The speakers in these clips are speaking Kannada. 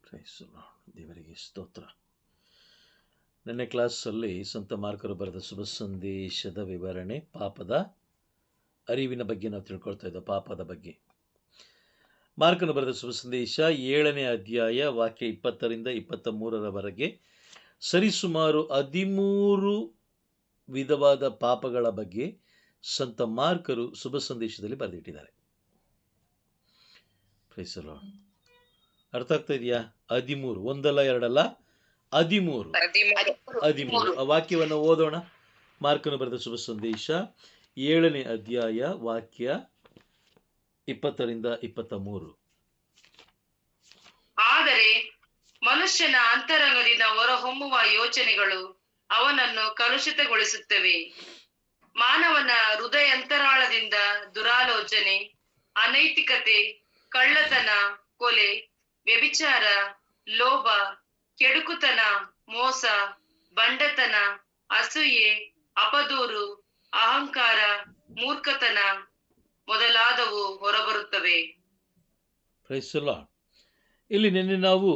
Price the lord. ದೇವರಿಗೆ ಸ್ತೋತ್ರ. ನಿನ್ನೆ ಕ್ಲಾಸಲ್ಲಿ ಸಂತ ಮಾರ್ಕರು ಬರೆದ ಶುಭ ಸಂದೇಶದ ವಿವರಣೆ, ಪಾಪದ ಅರಿವಿನ ಬಗ್ಗೆ ನಾವು ತಿಳ್ಕೊಳ್ತಾ ಇದ್ದೋ. ಪಾಪದ ಬಗ್ಗೆ ಮಾರ್ಕನು ಬರೆದ ಶುಭ ಸಂದೇಶ 7ನೇ ಅಧ್ಯಾಯ ವಾಕ್ಯ 20ರಿಂದ 23ರವರೆಗೆ ಸರಿಸುಮಾರು 13 ವಿಧವಾದ ಪಾಪಗಳ ಬಗ್ಗೆ ಸಂತ ಮಾರ್ಕರು ಶುಭ ಸಂದೇಶದಲ್ಲಿ ಬರೆದಿಟ್ಟಿದ್ದಾರೆ. Price the lord. ಅರ್ಥ ಆಗ್ತಾ ಇದೆಯಾ? 13, ಒಂದಲ್ಲ ಎರಡಲ್ಲ, 13. ಆ ವಾಕ್ಯವನ್ನು ಓದೋಣ. ಮಾರ್ಕನು ಬರೆದ ಶುಭ ಸಂದೇಶ 7ನೇ ಅಧ್ಯಾಯ ವಾಕ್ಯ 20ರಿಂದ 23. ಆದರೆ ಮನುಷ್ಯನ ಅಂತರಂಗದಿಂದ ಹೊರಹೊಮ್ಮುವ ಯೋಚನೆಗಳು ಅವನನ್ನು ಕಲುಷಿತಗೊಳಿಸುತ್ತವೆ. ಮಾನವನ ಹೃದಯಾಂತರಾಳದಿಂದ ದುರಾಲೋಚನೆ, ಅನೈತಿಕತೆ, ಕಳ್ಳತನ, ಕೊಲೆ, ವ್ಯಭಿಚಾರ, ಲೋಭ, ಕೆಡುಕುತನ, ಮೋಸ, ಬಂಡತನ, ಅಸೂಯೆ, ಅಪದೂರು, ಅಹಂಕಾರ, ಮೂರ್ಖತನ ಮೊದಲಾದವು ಹೊರಬರುತ್ತವೆ. Praise the lord. ಇಲ್ಲಿ ನಿನ್ನೆ ನಾವು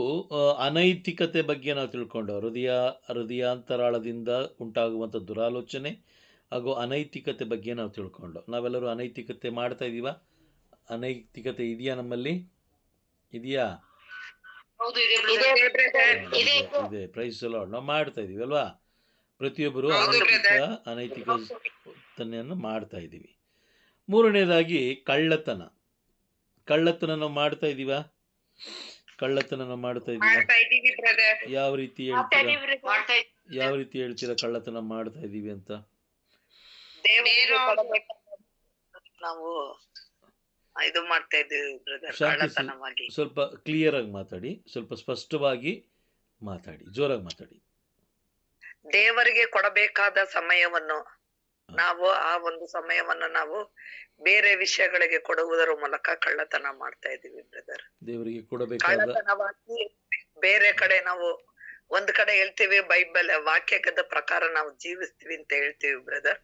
ಅನೈತಿಕತೆ ಬಗ್ಗೆ ನಾವು ತಿಳ್ಕೊಂಡು, ಹೃದಯಾಂತರಾಳದಿಂದ ಉಂಟಾಗುವಂಥ ದುರಾಲೋಚನೆ ಹಾಗೂ ಅನೈತಿಕತೆ ಬಗ್ಗೆ ನಾವು ತಿಳ್ಕೊಂಡು, ನಾವೆಲ್ಲರೂ ಅನೈತಿಕತೆ ಮಾಡ್ತಾ ಇದ್ದೀವ? ಅನೈತಿಕತೆ ಇದೆಯಾ ನಮ್ಮಲ್ಲಿ? ಇದೆಯಾ? ಇದೆ. Praise the lord. ನಾವು ಮಾಡ್ತಾ ಇದೀವಿ ಅಲ್ವಾ? ಪ್ರತಿಯೊಬ್ಬರು ಅನೈತಿಕತೆಯನ್ನು ಮಾಡ್ತಾ ಇದ್ದೀವಿ. ಮೂರನೇದಾಗಿ ಕಳ್ಳತನ ನಾವು ಮಾಡ್ತಾ ಇದ್ದೀವ? ಕಳ್ಳತನ ನಾವು ಮಾಡ್ತಾ ಇದ್ದೀವಿ. ಯಾವ ರೀತಿ ಹೇಳ್ತೀರಾ ಕಳ್ಳತನ ಮಾಡ್ತಾ ಇದ್ದೀವಿ ಅಂತ? ನಾವು ಇದು ಮಾಡ್ತಾ ಇದ್ದೀವಿ ಬ್ರದರ್. ಸ್ವಲ್ಪ ಕ್ಲಿಯರ್ ಆಗಿ ಮಾತಾಡಿ, ಸ್ವಲ್ಪ ಸ್ಪಷ್ಟವಾಗಿ ಮಾತಾಡಿ, ಜೋರಾಗಿ ಮಾತಾಡಿ. ದೇವರಿಗೆ ಕೊಡಬೇಕಾದ ಸಮಯವನ್ನು ನಾವು ಆ ಒಂದು ಸಮಯವನ್ನು ನಾವು ಬೇರೆ ವಿಷಯಗಳಿಗೆ ಕೊಡುವುದರ ಮೂಲಕ ಕಳ್ಳತನ ಮಾಡ್ತಾ ಇದೀವಿ ಬ್ರದರ್. ದೇವರಿಗೆ ಕೊಡಬೇಕಾದ ಕಳ್ಳತನವಾಗಿ ಬೇರೆ ಕಡೆ ನಾವು ಒಂದ್ ಕಡೆ ಹೇಳ್ತೀವಿ, ಬೈಬಲ್ ವಾಕ್ಯದ ಪ್ರಕಾರ ನಾವು ಜೀವಿಸ್ತೀವಿ ಅಂತ ಹೇಳ್ತೀವಿ ಬ್ರದರ್.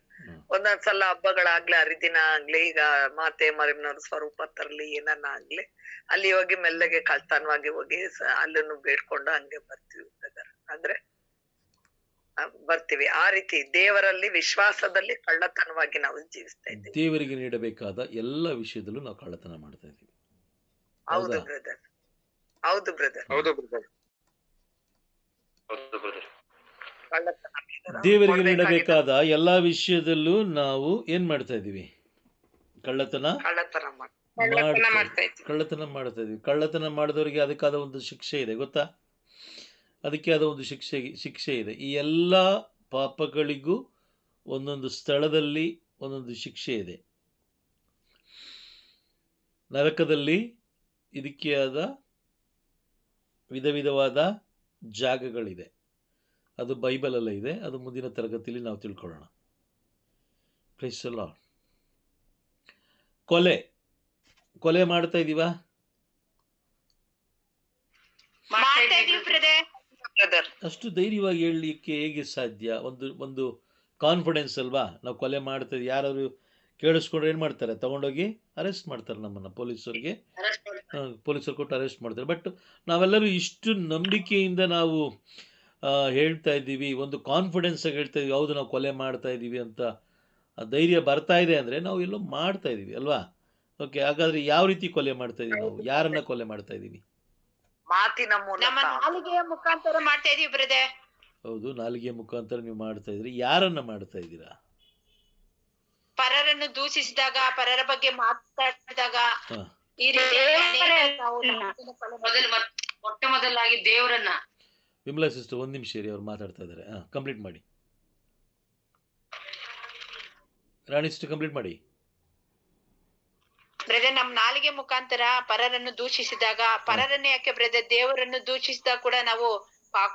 ಒಂದೊಂದ್ಸಲ ಹಬ್ಬಗಳಾಗ್ಲಿ, ಹರಿದಿನ ಆಗ್ಲಿ, ಈಗ ಮಾತೆ ಮರಿಮ್ನವ್ರ ಸ್ವರೂಪ ತರ್ಲಿ, ಏನನ್ನ ಆಗ್ಲಿ, ಅಲ್ಲಿ ಹೋಗಿ ಮೆಲ್ಲಗೆ ಕಳ್ತನವಾಗಿ ಹೋಗಿ ಅಲ್ಲನ್ನು ಬೇಡ್ಕೊಂಡು ಹಂಗೆ ಬರ್ತೀವಿ ಬ್ರದರ್. ಅಂದ್ರೆ ಬರ್ತೀವಿ. ಆ ರೀತಿ ದೇವರಲ್ಲಿ ವಿಶ್ವಾಸದಲ್ಲಿ ಕಳ್ಳತನವಾಗಿ ನಾವು ಜೀವಿಸ್ತಾ ಇದ್ದೀವಿ. ದೇವರಿಗೆ ನೀಡಬೇಕಾದ ಎಲ್ಲ ವಿಷಯದಲ್ಲೂ ನಾವು ಕಳ್ಳತನ ಮಾಡ್ತಾ ಇದ್ದೀವಿ. ಹೌದು ಬ್ರದರ್, ಹೌದು ಬ್ರದರ್. ದೇವರಿಗೆ ನೀಡಬೇಕಾದ ಎಲ್ಲಾ ವಿಷಯದಲ್ಲೂ ನಾವು ಏನ್ ಮಾಡ್ತಾ ಇದೀವಿ? ಕಳ್ಳತನ ಮಾಡ್ತಾ ಇದೀವಿ. ಕಳ್ಳತನ ಮಾಡಿದವರಿಗೆ ಅದಕ್ಕಾದ ಒಂದು ಶಿಕ್ಷೆ ಇದೆ, ಗೊತ್ತಾ? ಅದಕ್ಕೆ ಆದ ಒಂದು ಶಿಕ್ಷೆ ಇದೆ. ಈ ಎಲ್ಲ ಪಾಪಗಳಿಗೂ ಒಂದೊಂದು ಸ್ಥಳದಲ್ಲಿ ಒಂದೊಂದು ಶಿಕ್ಷೆ ಇದೆ. ನರಕದಲ್ಲಿ ಇದಕ್ಕೆ ಆದ ವಿಧವಾದ ಜಾಗಗಳಿದೆ. ಅದು ಬೈಬಲಲ್ಲೇ ಇದೆ. ಅದು ಮುಂದಿನ ತರಗತಿಯಲ್ಲಿ ನಾವು ತಿಳ್ಕೊಳ್ಳೋಣ. Praise the lord. ಕೊಲೆ ಮಾಡ್ತಾ ಇದೀವಾ? ಅಷ್ಟು ಧೈರ್ಯವಾಗಿ ಹೇಳಲಿಕ್ಕೆ ಹೇಗೆ ಸಾಧ್ಯ? ಒಂದು ಕಾನ್ಫಿಡೆನ್ಸ್ ಅಲ್ವಾ? ನಾವು ಕೊಲೆ ಮಾಡ್ತಾ ಇದ್ದೀವಿ, ಯಾರಾದ್ರು ಕೇಳಿಸ್ಕೊಂಡ್ರೆ ಏನು ಮಾಡ್ತಾರೆ? ತಗೊಂಡೋಗಿ ಅರೆಸ್ಟ್ ಮಾಡ್ತಾರೆ ನಮ್ಮನ್ನು. ಪೊಲೀಸರು ಕೊಟ್ಟು ಅರೆಸ್ಟ್ ಮಾಡ್ತಾರೆ. ಬಟ್ ನಾವೆಲ್ಲರೂ ಇಷ್ಟು ನಂಬಿಕೆಯಿಂದ ನಾವು ಹೇಳ್ತಾ ಇದ್ದೀವಿ, ಒಂದು ಕಾನ್ಫಿಡೆನ್ಸ್ ಆಗಿ ಹೇಳ್ತಾ ಇದ್ದೀವಿ, ಹೌದು ನಾವು ಕೊಲೆ ಮಾಡ್ತಾ ಇದ್ದೀವಿ ಅಂತ ಧೈರ್ಯ ಬರ್ತಾ ಇದೆ ಅಂದರೆ ನಾವು ಎಲ್ಲೋ ಮಾಡ್ತಾ ಇದ್ದೀವಿ ಅಲ್ವಾ? ಓಕೆ, ಹಾಗಾದರೆ ಯಾವ ರೀತಿ ಕೊಲೆ ಮಾಡ್ತಾ ಇದ್ದೀವಿ? ನಾವು ಯಾರನ್ನ ಕೊಲೆ ಮಾಡ್ತಾ ಇದ್ದೀವಿ? ಮಾತಿನ ಮುಖಾಂತರ ಮಾಡ್ತಾ ಇದೀವಿ ಬ್ರದರ್. ಹೌದು, ನಾಲಿಗೆ ಮುಖಾಂತರ ನೀವು ಮಾಡ್ತಾ ಇದ್ರಿ. ಯಾರನ್ನ ಮಾಡ್ತಾ ಇದ್ದೀರಾ? ಪರರನ್ನು ದೂಷಿಸಿದಾಗ, ಪರರ ಬಗ್ಗೆ ಮಾತಾಡಿದಾಗ, ಮೊಟ್ಟ ಮೊದಲಾಗಿ ದೇವರನ್ನ. ವಿಮಲಾ ಸಿಸ್ಟರ್, ಒಂದು ನಿಮಿಷ ಇರಿ, ಅವ್ರು ಮಾತಾಡ್ತಾ ಇದ್ದಾರೆ. ಕಂಪ್ಲೀಟ್ ಮಾಡಿ. ರಾಣಿ ಸಿಸ್ಟರ್, ಕಂಪ್ಲೀಟ್ ಮಾಡಿ. ಬ್ರದರ್, ನಮ್ ನಾಲಿಗೆ ಮುಖಾಂತರ ಪರರನ್ನು ದೂಷಿಸಿದಾಗ, ಪರರನ್ನ ಯಾಕೆ ಬ್ರದರ್, ದೇವರನ್ನು ದೂಷಿಸಿದಾಗ ಕೂಡ ನಾವು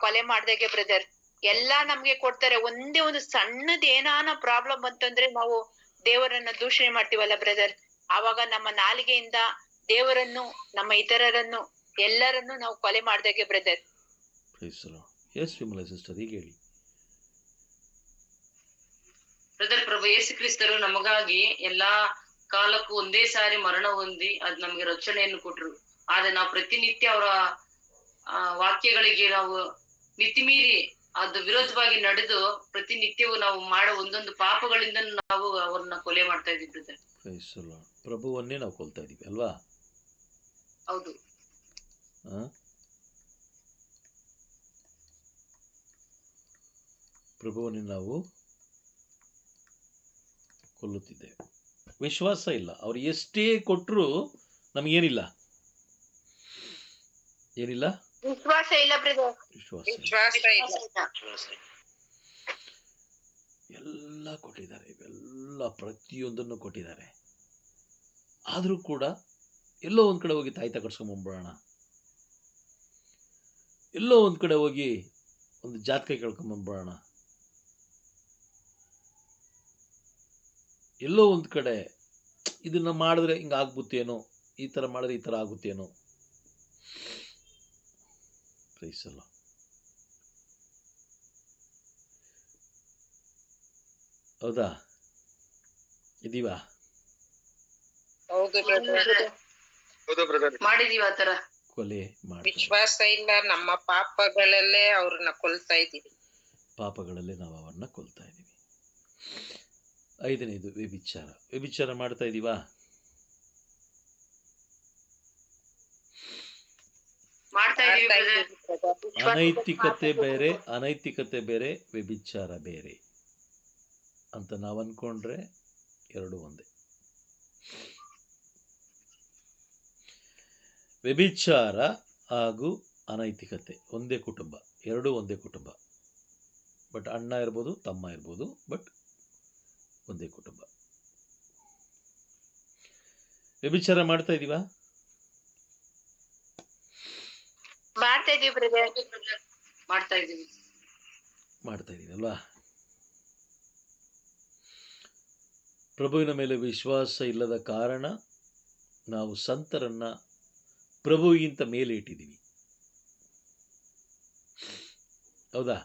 ಕೊಲೆ ಮಾಡ್ದಾಗೆ ಬ್ರದರ್. ಎಲ್ಲಾ ನಮ್ಗೆ ಕೊಡ್ತಾರೆ. ಒಂದೇ ಒಂದು ಸಣ್ಣದ ಏನಾನ ಪ್ರಾಬ್ಲಮ್ ಅಂತಂದ್ರೆ ನಾವು ದೇವರನ್ನ ದೂಷಣೆ ಮಾಡ್ತೀವಲ್ಲ ಬ್ರದರ್, ಆವಾಗ ನಮ್ಮ ನಾಲಿಗೆಯಿಂದ ದೇವರನ್ನು, ನಮ್ಮ ಇತರರನ್ನು, ಎಲ್ಲರನ್ನು ನಾವು ಕೊಲೆ ಮಾಡ್ದಾಗೆ ಬ್ರದರ್. ಎಸ್ ವಿಮಲಾ ಸಿಸ್ಟರ್, ಈಗ ಹೇಳಿ. ಬ್ರದರ್, ಪ್ರಭು ಯೇಸು ಕ್ರಿಸ್ತರು ನಮಗಾಗಿ ಎಲ್ಲಾ ಕಾಲಕ್ಕೂ ಒಂದೇ ಸಾರಿ ಮರಣ ಹೊಂದಿ ಅದ್ ನಮ್ಗೆ ರಕ್ಷಣೆಯನ್ನು ಕೊಟ್ರು. ಆದ್ರೆ ನಾವು ಪ್ರತಿನಿತ್ಯ ವಾಕ್ಯಗಳಿಗೆ ನಾವು ಮಿತಿಮೀರಿ ಅದು ವಿರೋಧವಾಗಿ ನಡೆದು ಪ್ರತಿನಿತ್ಯವೂ ನಾವು ಮಾಡೋ ಒಂದೊಂದು ಪಾಪಗಳಿಂದ ನಾವು ಅವ್ರನ್ನ ಕೊಲೆ ಮಾಡ್ತಾ ಇದೀವಿ ಬ್ರದರ್. Praise the Lord. ಪ್ರಭುವನ್ನೇ ನಾವು ಕೊಲ್ತಾ ಇದೀವಿ ಅಲ್ವಾ? ಹೌದು. ಆ? ಪ್ರಭುವನ್ನೇ ನಾವು ಕೊಲ್ಲುತ್ತಿದ್ದೇವೆ. ವಿಶ್ವಾಸ ಇಲ್ಲ. ಅವ್ರು ಎಷ್ಟೇ ಕೊಟ್ಟರು ನಮಗೇನಿಲ್ಲ. ಏನಿಲ್ಲ? ವಿಶ್ವಾಸ ಇಲ್ಲ ಬ್ರದರ್. ವಿಶ್ವಾಸ ಎಲ್ಲ ಕೊಟ್ಟಿದ್ದಾರೆ, ಇವೆಲ್ಲ ಪ್ರತಿಯೊಂದನ್ನು ಕೊಟ್ಟಿದ್ದಾರೆ. ಆದರೂ ಕೂಡ ಎಲ್ಲೋ ಒಂದು ಕಡೆ ಹೋಗಿ ತಾಯ್ತ ಕಟ್ಸ್ಕೊಂಬಂದ್ಬಿಡೋಣ, ಎಲ್ಲೋ ಒಂದು ಕಡೆ ಹೋಗಿ ಒಂದು ಜಾತಕ ಕೇಳ್ಕೊಂಬಂದ್ಬಿಡೋಣ, ಎಲ್ಲೋ ಒಂದು ಕಡೆ ಇದನ್ನು ಮಾಡಿದ್ರೆ ಹಿಂಗೆ ಆಗ್ಬಿತ್ತೇನೋ, ಈ ಥರ ಮಾಡಿದ್ರೆ ಈ ಥರ ಆಗುತ್ತೇನೋ. ಪ್ರೈಸಲ್ಲ. ಹೌದಾ? ಇದೀವಾ? ಹೌದು ಬ್ರದರ್. ಮಾಡಿದೀವಿ ಆತರ. ಕೊಲೆ ಮಾಡಿ ವಿಶ್ವಾಸ ಇಲ್ಲ, ನಮ್ಮ ಪಾಪಗಳಲ್ಲೇ ಅವ್ರನ್ನ ಕೊಲ್ತಾ ಇದೀವಿ. ಪಾಪಗಳಲ್ಲೇ ನಾವು ಅವನ್ನ ಕೊಲ್ತಾ ಇದ್ದೀವಿ. 5ನೇದು ವ್ಯಭಿಚಾರ. ವ್ಯಭಿಚಾರ ಮಾಡ್ತಾ ಇದ್ದೀವಾ? ಮಾಡ್ತಾ ಇದೀವಿ ಬ್ರದರ್. ಅನೈತಿಕತೆ ಬೇರೆ, ವ್ಯಭಿಚಾರ ಬೇರೆ ಅಂತ ನಾವು ಅನ್ಕೊಂಡ್ರೆ ಎರಡು ಒಂದೇ. ವ್ಯಭಿಚಾರ ಹಾಗೂ ಅನೈತಿಕತೆ ಒಂದೇ ಕುಟುಂಬ, ಎರಡೂ ಒಂದೇ ಕುಟುಂಬ. ಬಟ್ ಅಣ್ಣ ಇರ್ಬೋದು, ತಮ್ಮ ಇರ್ಬೋದು, ಬಟ್ ಒಂದೇ ಕುಟುಂಬ. ವ್ಯಭಿಚಾರ ಮಾಡ್ತಾ ಇದೀವಾ? ಮಾಡ್ತಾ ಇದೀವಿ ಬ್ರದರ್. ಮಾಡ್ತಾ ಇದೀವಿ. ಮಾಡ್ತಾ ಇದೀವಲ್ವಾ? ಪ್ರಭುವಿನ ಮೇಲೆ ವಿಶ್ವಾಸ ಇಲ್ಲದ ಕಾರಣ ನಾವು ಸಂತರನ್ನ ಪ್ರಭುವಿಗಿಂತ ಮೇಲೆ ಇಟ್ಟಿದ್ದೀವಿ. ಹೌದಾ?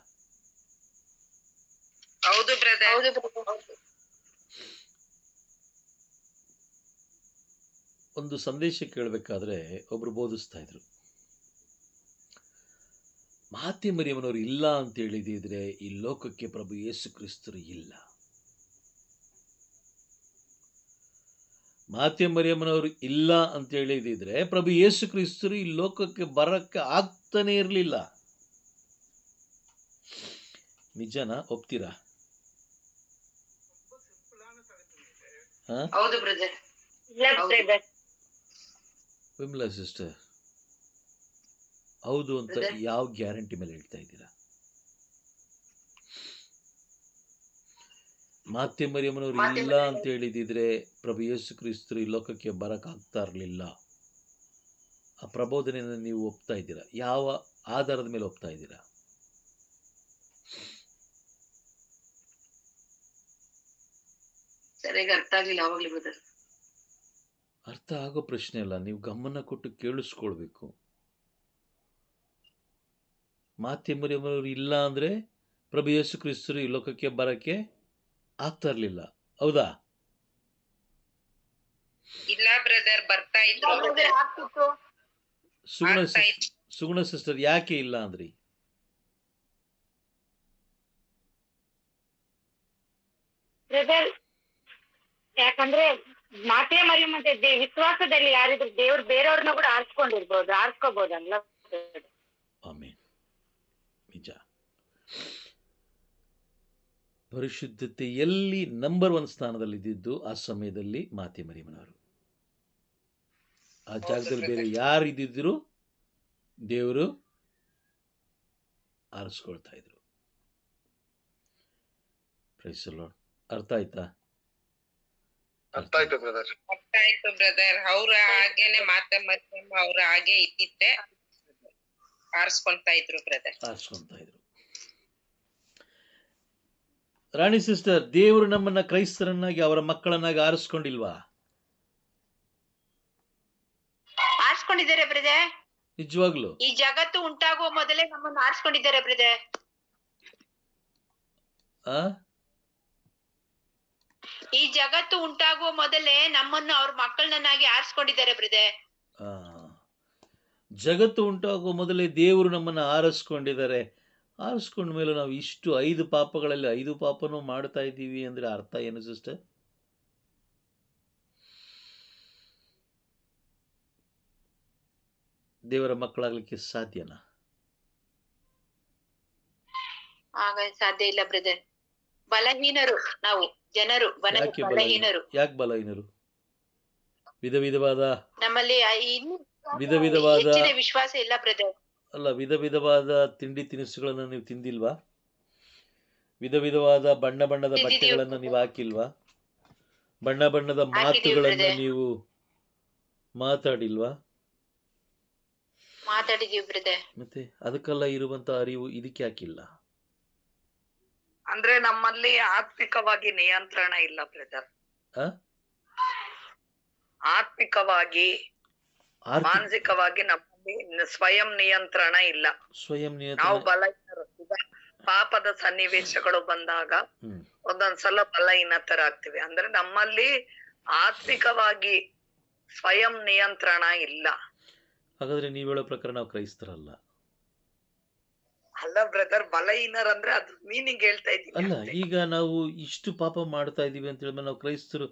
ಹೌದು ಬ್ರದರ್. ಒಂದು ಸಂದೇಶ ಕೇಳಬೇಕಾದ್ರೆ ಒಬ್ರು ಬೋಧಿಸ್ತಾ ಇದ್ರು, ಮಾತೆ ಮರಿಯಮ್ಮನವರು ಇಲ್ಲ ಅಂತ ಹೇಳಿದಿದ್ರೆ ಈ ಲೋಕಕ್ಕೆ ಪ್ರಭು ಯೇಸು ಕ್ರಿಸ್ತರು ಇಲ್ಲ. ಮಾತೆ ಮರಿಯಮ್ಮನವರು ಇಲ್ಲ ಅಂತ ಹೇಳಿದಿದ್ರೆ ಪ್ರಭು ಯೇಸು ಕ್ರಿಸ್ತರು ಈ ಲೋಕಕ್ಕೆ ಬರಕ್ಕೆ ಆಗ್ತಾನೆ ಇರಲಿಲ್ಲ. ನಿಜನಾ? ಒಪ್ತೀರಾ? ಹೌದು ಬ್ರದರ್. ವಿಮಲಾ ಸಿಸ್ಟರ್, ಹೌದು ಅಂತ ಯಾವ ಗ್ಯಾರಂಟಿ ಮೇಲೆ ಹೇಳ್ತಾ ಇದ್ದೀರಾ? ಮಾತೆ ಮರಿಯಮ್ಮನವರು ಇಲ್ಲ ಅಂತ ಹೇಳಿದಿದ್ರೆ ಪ್ರಭು ಯೇಸು ಕ್ರಿಸ್ತರು ಈ ಲೋಕಕ್ಕೆ ಬರಕ್ ಆಗ್ತಾ ಇರಲಿಲ್ಲ. ಆ ಪ್ರಬೋಧನೆಯನ್ನು ನೀವು ಒಪ್ತಾ ಇದ್ದೀರಾ? ಯಾವ ಆಧಾರದ ಮೇಲೆ ಒಪ್ತಾ ಇದ್ದೀರಾ? ಸರಿಯಾಗಿ ಅರ್ಥ ಆಗ್ಲಿಲ್ಲ ಅವಾಗ್ಲಿ ಬ್ರದರ್. ಅರ್ಥ ಆಗೋ ಪ್ರಶ್ನೆ ಅಲ್ಲ, ನೀವು ಗಮನ ಕೊಟ್ಟು ಕೇಳಿಸ್ಕೊಳ್ಬೇಕು. ಮಾತೆ ಮರಿಯಮ್ಮನವರು ಇಲ್ಲ ಅಂದ್ರೆ ಪ್ರಭು ಯೇಸು ಕ್ರಿಸ್ತರು ಈ ಲೋಕಕ್ಕೆ ಬರಕ್ಕೆ ಆಗ್ತಾ ಇರ್ಲಿಲ್ಲ. ಹೌದಾ? ಇಲ್ಲ ಬ್ರದರ್, ಬರ್ತಾ ಇದ್ರು. ಸುಗುಣ ಸಿಸ್ಟರ್, ಯಾಕೆ ಇಲ್ಲ ಅಂದ್ರಿ? ಬ್ರದರ್, ಯಾಕಂದ್ರೆ ಮಾತೆ ಮರಿಯಮ್ಮ ವಿಶ್ವಾಸದಲ್ಲಿ ಯಾರಿದ್ರು ದೇವ್ರು ಬೇರೆಯವ್ರನ್ನ ಕೂಡ ಆರಿಸ್ಕೋಬಹುದಲ್ಲ. ಆಮೇನ್. ನಿಜ. ಪರಿಶುದ್ಧತೆಯಲ್ಲಿ ನಂಬರ್ 1 ಸ್ಥಾನದಲ್ಲಿ ಇದ್ದಿದ್ದು ಆ ಸಮಯದಲ್ಲಿ ಮಾತೆ ಮರಿಯಮ್ಮನವರು. ಆ ಜಾಗದಲ್ಲಿ ಬೇರೆ ಯಾರು ಇದ್ದಿದ್ರು ದೇವರು ಆರಿಸ್ಕೊಳ್ತಾ ಇದ್ರು. Praise the lord. ಅರ್ಥ ಆಯ್ತಾ? ಅರ್ಥ ಆಯ್ತು ಬ್ರದರ್. ಅವ್ರ ಹಾಗೇನೆ ಮಾತೆ ಮರಿಯಮ್ಮ ಅವ್ರ ಹಾಗೆ ಇದ್ದಿದ್ದೆ ಆರಿಸ್ಕೊಂತಾ ಇದ್ರು ಬ್ರದರ್. ಆರಿಸ್ಕೊಂತಾ ಇದ್ರು. ರಾಣಿ ಸಿಸ್ಟರ್, ದೇವರು ನಮ್ಮನ್ನ ಕ್ರೈಸ್ತರನ್ನಾಗಿ ಅವರ ಮಕ್ಕಳನ್ನಾಗಿ ಆರಿಸ್ಕೊಂಡಿಲ್ವಾ? ಆರಿಸ್ಕೊಂಡಿದ್ದಾರೆ ಬ್ರದರ್. ನಿಜವಾಗ್ಲು ಈ ಜಗತ್ತು ಉಂಟಾಗುವ ಮೊದಲೇ ನಮ್ಮನ್ನು ಆರಿಸ್ಕೊಂಡಿದ್ದಾರೆ ಬ್ರದರ್. ಈ ಜಗತ್ತು ಉಂಟಾಗುವ ಮೊದಲೇ ನಮ್ಮನ್ನು ಅವ್ರ ಮಕ್ಕಳನ್ನಾಗಿ ಆರಿಸ್ಕೊಂಡಿದ್ದಾರೆ ಬ್ರದರ್. ಜಗತ್ತು ಉಂಟಾಗುವ ಮೊದಲೇ ದೇವರು ನಮ್ಮನ್ನು ಆರಿಸ್ಕೊಂಡಿದ್ದಾರೆ. ಆರಿಸ್ಕೊಂಡ ಮೇಲೆ ನಾವು ಇಷ್ಟು 5 ಪಾಪಗಳಲ್ಲಿ 5 ಪಾಪನೂ ಮಾಡ್ತಾ ಇದ್ದೀವಿ ಅಂದರೆ ಅರ್ಥ ಏನು ಸಿಸ್ಟರ್? ದೇವರ ಮಕ್ಕಳಾಗಲಿಕ್ಕೆ ಸಾಧ್ಯನಾ? ಆಗ ಸಾಧ್ಯ ಇಲ್ಲ ಬ್ರದರ್. ಬಲಹೀನರು ನಾವು ಜನರು, ಯಾಕೆ ಬಲಹೀನರು. ಯಾಕೆ ಬಲಹೀನರು? ವಿಧ ವಿಧವಾದ ನಮ್ಮಲ್ಲಿ ಇನ್ನೂ ವಿಧ ವಿಧವಾದ ಹೆಚ್ಚಿನ ವಿಶ್ವಾಸ ಇಲ್ಲ ಬ್ರದರ್. ಅಲ್ಲ, ವಿಧ ವಿಧವಾದ ತಿಂಡಿ ತಿನಿಸುಗಳನ್ನು ನೀವು ತಿಂದಿಲ್ವಾ? ವಿಧ ವಿಧವಾದ ಬಣ್ಣ ಬಣ್ಣದ ಬಟ್ಟೆಗಳನ್ನು ನೀವು ಹಾಕಿಲ್ವಾ? ಬಣ್ಣ ಬಣ್ಣದ ಮಾತುಗಳನ್ನು ನೀವು ಮಾತಾಡಿಲ್ವಾ? ಮಾತಾಡಿದೀವಿ ಬ್ರದರ್. ಮತ್ತೆ ಅದಕ್ಕೆಲ್ಲ ಇರುವಂತ ಅರಿವು ಇದಕ್ಕೆ ಯಾಕಿಲ್ಲ? ಅಂದ್ರೆ ನಮ್ಮಲ್ಲಿ ಆತ್ಮಿಕವಾಗಿ ನಿಯಂತ್ರಣ ಇಲ್ಲ ಬ್ರದರ್. ಆ? ಆತ್ಮಿಕವಾಗಿ ಮಾನಸಿಕವಾಗಿ ನಮ್ಮಲ್ಲಿ ಸ್ವಯಂ ನಿಯಂತ್ರಣ ಇಲ್ಲ. ಸ್ವಯಂ ನಾವು ನಿಯಂತ್ರಣ. ಬಲಹೀನರು. ಪಾಪದ ಸನ್ನಿವೇಶಗಳು ಬಂದಾಗ ಒಂದೊಂದ್ಸಲ ಬಲಹೀನತರಾಗ್ತಿವಿ. ಅಂದ್ರೆ ನಮ್ಮಲ್ಲಿ ಆತ್ಮಿಕವಾಗಿ ಸ್ವಯಂ ನಿಯಂತ್ರಣ ಇಲ್ಲ. ಹಾಗಾದ್ರೆ ನೀವು ಹೇಳೋ ಪ್ರಕಾರ ನಾವು ಕ್ರೈಸ್ತರಲ್ಲ. ಅಲ್ಲ ಬ್ರದರ್, ಬಲಹೀನರಂದ್ರೆ ಅದು ಮೀನಿಂಗ್ ಹೇಳ್ತಾ ಇದ್ದೀನಿ. ಅಲ್ಲ, ಈಗ ನಾವು ಇಷ್ಟು ಪಾಪ ಮಾಡ್ತಾ ಇದೀವಿ ಅಂತ ಹೇಳಿದ್ರೆ ನಾವು ಕ್ರೈಸ್ತರು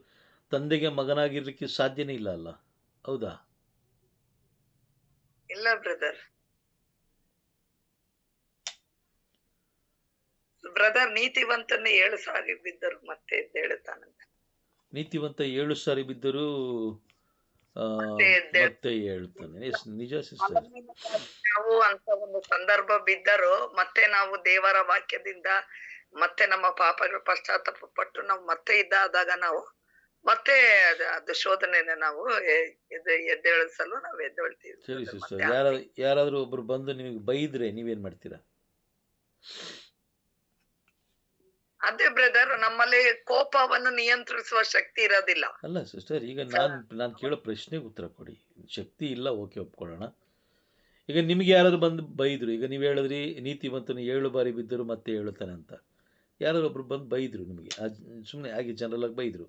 ತಂದೆಗೆ ಮಗನಾಗಿರ್ಲಿಕ್ಕೆ ಸಾಧ್ಯನೇ ಇಲ್ಲ ಅಲ್ಲ, ಹೌದಾ? ಇಲ್ಲ ಬ್ರದರ್. ನೀತಿವಂತನ 7 ಸಾರಿ ಬಿದ್ದರು ಮತ್ತೆ ಎದ್ದೇಳುತ್ತಾನಂತ. ನೀತಿವಂತ 7 ಸಾರಿ ಬಿದ್ದರೂ ಮತ್ತೆ ಹೇಳ್ತಾನೆ. ನಿಜ ಸಿಸ್ಟರ್. ನಾವು ಅಂತ ಒಂದು ಸಂದರ್ಭ ಬಿದ್ದರು ಮತ್ತೆ ನಾವು ದೇವರ ವಾಕ್ಯದಿಂದ ಮತ್ತೆ ನಮ್ಮ ಪಾಪಗಳ ಪಶ್ಚಾತ್ತಾಪ ಪಟ್ಟು ನಾವು ಮತ್ತೆ ಇದ್ದಾದಾಗ ನಾವು ಮತ್ತೆ ಅದು ಶೋಧನೆನ ನಾವು ಎದ್ದೇಳಿಸಲು ನಾವು ಎದ್ದೇಳ್ತೀವಿ. ಸರಿ ಸಿಸ್ಟರ್, ಯಾರಾದ್ರೂ ಒಬ್ರು ಬಂದು ನಿಮಗೆ ಬೈದ್ರೆ ನೀವೇನ್ ಮಾಡ್ತೀರಾ? ಅದೇ ಬ್ರದರ್, ನಮ್ಮಲ್ಲಿ ಕೋಪವನ್ನು ನಿಯಂತ್ರಿಸುವ ಶಕ್ತಿ ಇರೋದಿಲ್ಲ. ಅಲ್ಲ ಸಿಸ್ಟರ್, ಈಗ ನಾನು ಕೇಳೋ ಪ್ರಶ್ನೆಗೆ ಉತ್ತರ ಕೊಡಿ. ಶಕ್ತಿ ಇಲ್ಲ, ಓಕೆ, ಒಪ್ಕೊಳ್ಳೋಣ. ಈಗ ನಿಮಗೆ ಯಾರಾದ್ರು ಬಂದು ಬೈದ್ರು, ಈಗ ನೀವು ಹೇಳಿದ್ರಿ ನೀತಿವಂತನು 7 ಬಾರಿ ಬಿದ್ದರು ಮತ್ತೆ ಹೇಳುತ್ತಾನೆ ಅಂತ. ಯಾರಾದ್ರು ಒಬ್ರು ಬಂದು ಬೈದ್ರು ನಿಮಗೆ, ಸುಮ್ಮನೆ ಹಾಗೆ ಜನರಲ್ ಆಗಿ ಬೈದ್ರು,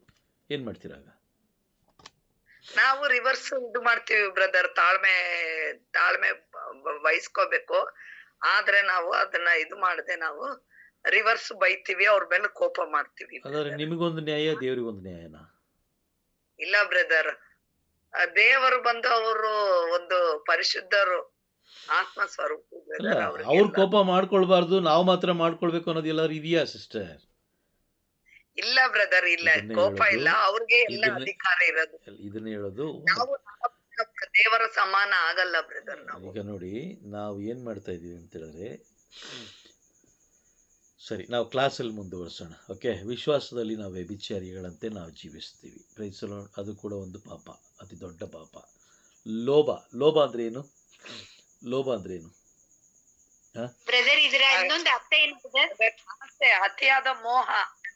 ಏನ್ ಮಾಡ್ತೀರಾಗ? ನಾವು ರಿವರ್ಸ್ ಇದು ಮಾಡ್ತೀವಿ ಬ್ರದರ್. ತಾಳ್ಮೆ ವಹಿಸ್ಕೋಬೇಕು. ಆದ್ರೆ ನಾವು ಅದನ್ನ ಇದು ಮಾಡದೆ ನಾವು ರಿವರ್ಸ್ ಬೈತೀವಿ, ಅವ್ರ ಮೇಲೆ ಕೋಪ ಮಾಡ್ತೀವಿ. ಹಾಗಾದ್ರೆ ನಿಮಗೊಂದು ನ್ಯಾಯ, ದೇವರಿಗೊಂದು ನ್ಯಾಯನಾ? ಇಲ್ಲ ಬ್ರದರ್, ದೇವರು ಬಂದು ಅವರು ಒಂದು ಪರಿಶುದ್ಧರು, ಆತ್ಮ ಸ್ವರೂಪ. ಅವ್ರು ಕೋಪ ಮಾಡ್ಕೊಳ್ಬಾರ್ದು, ನಾವು ಮಾತ್ರ ಮಾಡ್ಕೊಳ್ಬೇಕು ಅನ್ನೋದು ಎಲ್ಲಾರು ಇದೆಯಾ ಸಿಸ್ಟರ್? ಇಲ್ಲ ಬ್ರದರ್, ಇಲ್ಲ, ಕೋಪ ಇಲ್ಲ, ಅವ್ರಿಗೆ ಎಲ್ಲ ಅಧಿಕಾರ ಇರೋದು. ಇದನ್ನ ಹೇಳೋದು. ನಾವು ದೇವರ ಸಮಾನ ಆಗಲ್ಲ ಬ್ರದರ್. ಈಗ ನೋಡಿ, ನಾವು ಏನ್ ಮಾಡ್ತಾ ಇದೀವಿ ಅಂತ ಹೇಳಿದ್ರೆ, ಸರಿ, ನಾವು ಕ್ಲಾಸಲ್ಲಿ ಮುಂದುವರ್ಸೋಣ. ಓಕೆ, ವಿಶ್ವಾಸದಲ್ಲಿ ನಾವು ವ್ಯಭಿಚಾರಿಗಳಂತೆ ನಾವು ಜೀವಿಸ್ತೀವಿ. ಪ್ರೈಸಲು ಅದು ಕೂಡ ಒಂದು ಪಾಪ, ಅತಿ ದೊಡ್ಡ ಪಾಪ. ಲೋಭ ಅಂದ್ರೆ ಏನು? ಲೋಭ ಅಂದ್ರೆ ಏನು? ಬ್ರದರ್, ಇದರ ಇನ್ನೊಂದು ಅರ್ಥ ಏನು ಬ್ರದರ್? ಅತಿಯಾದ ಮೋಹ.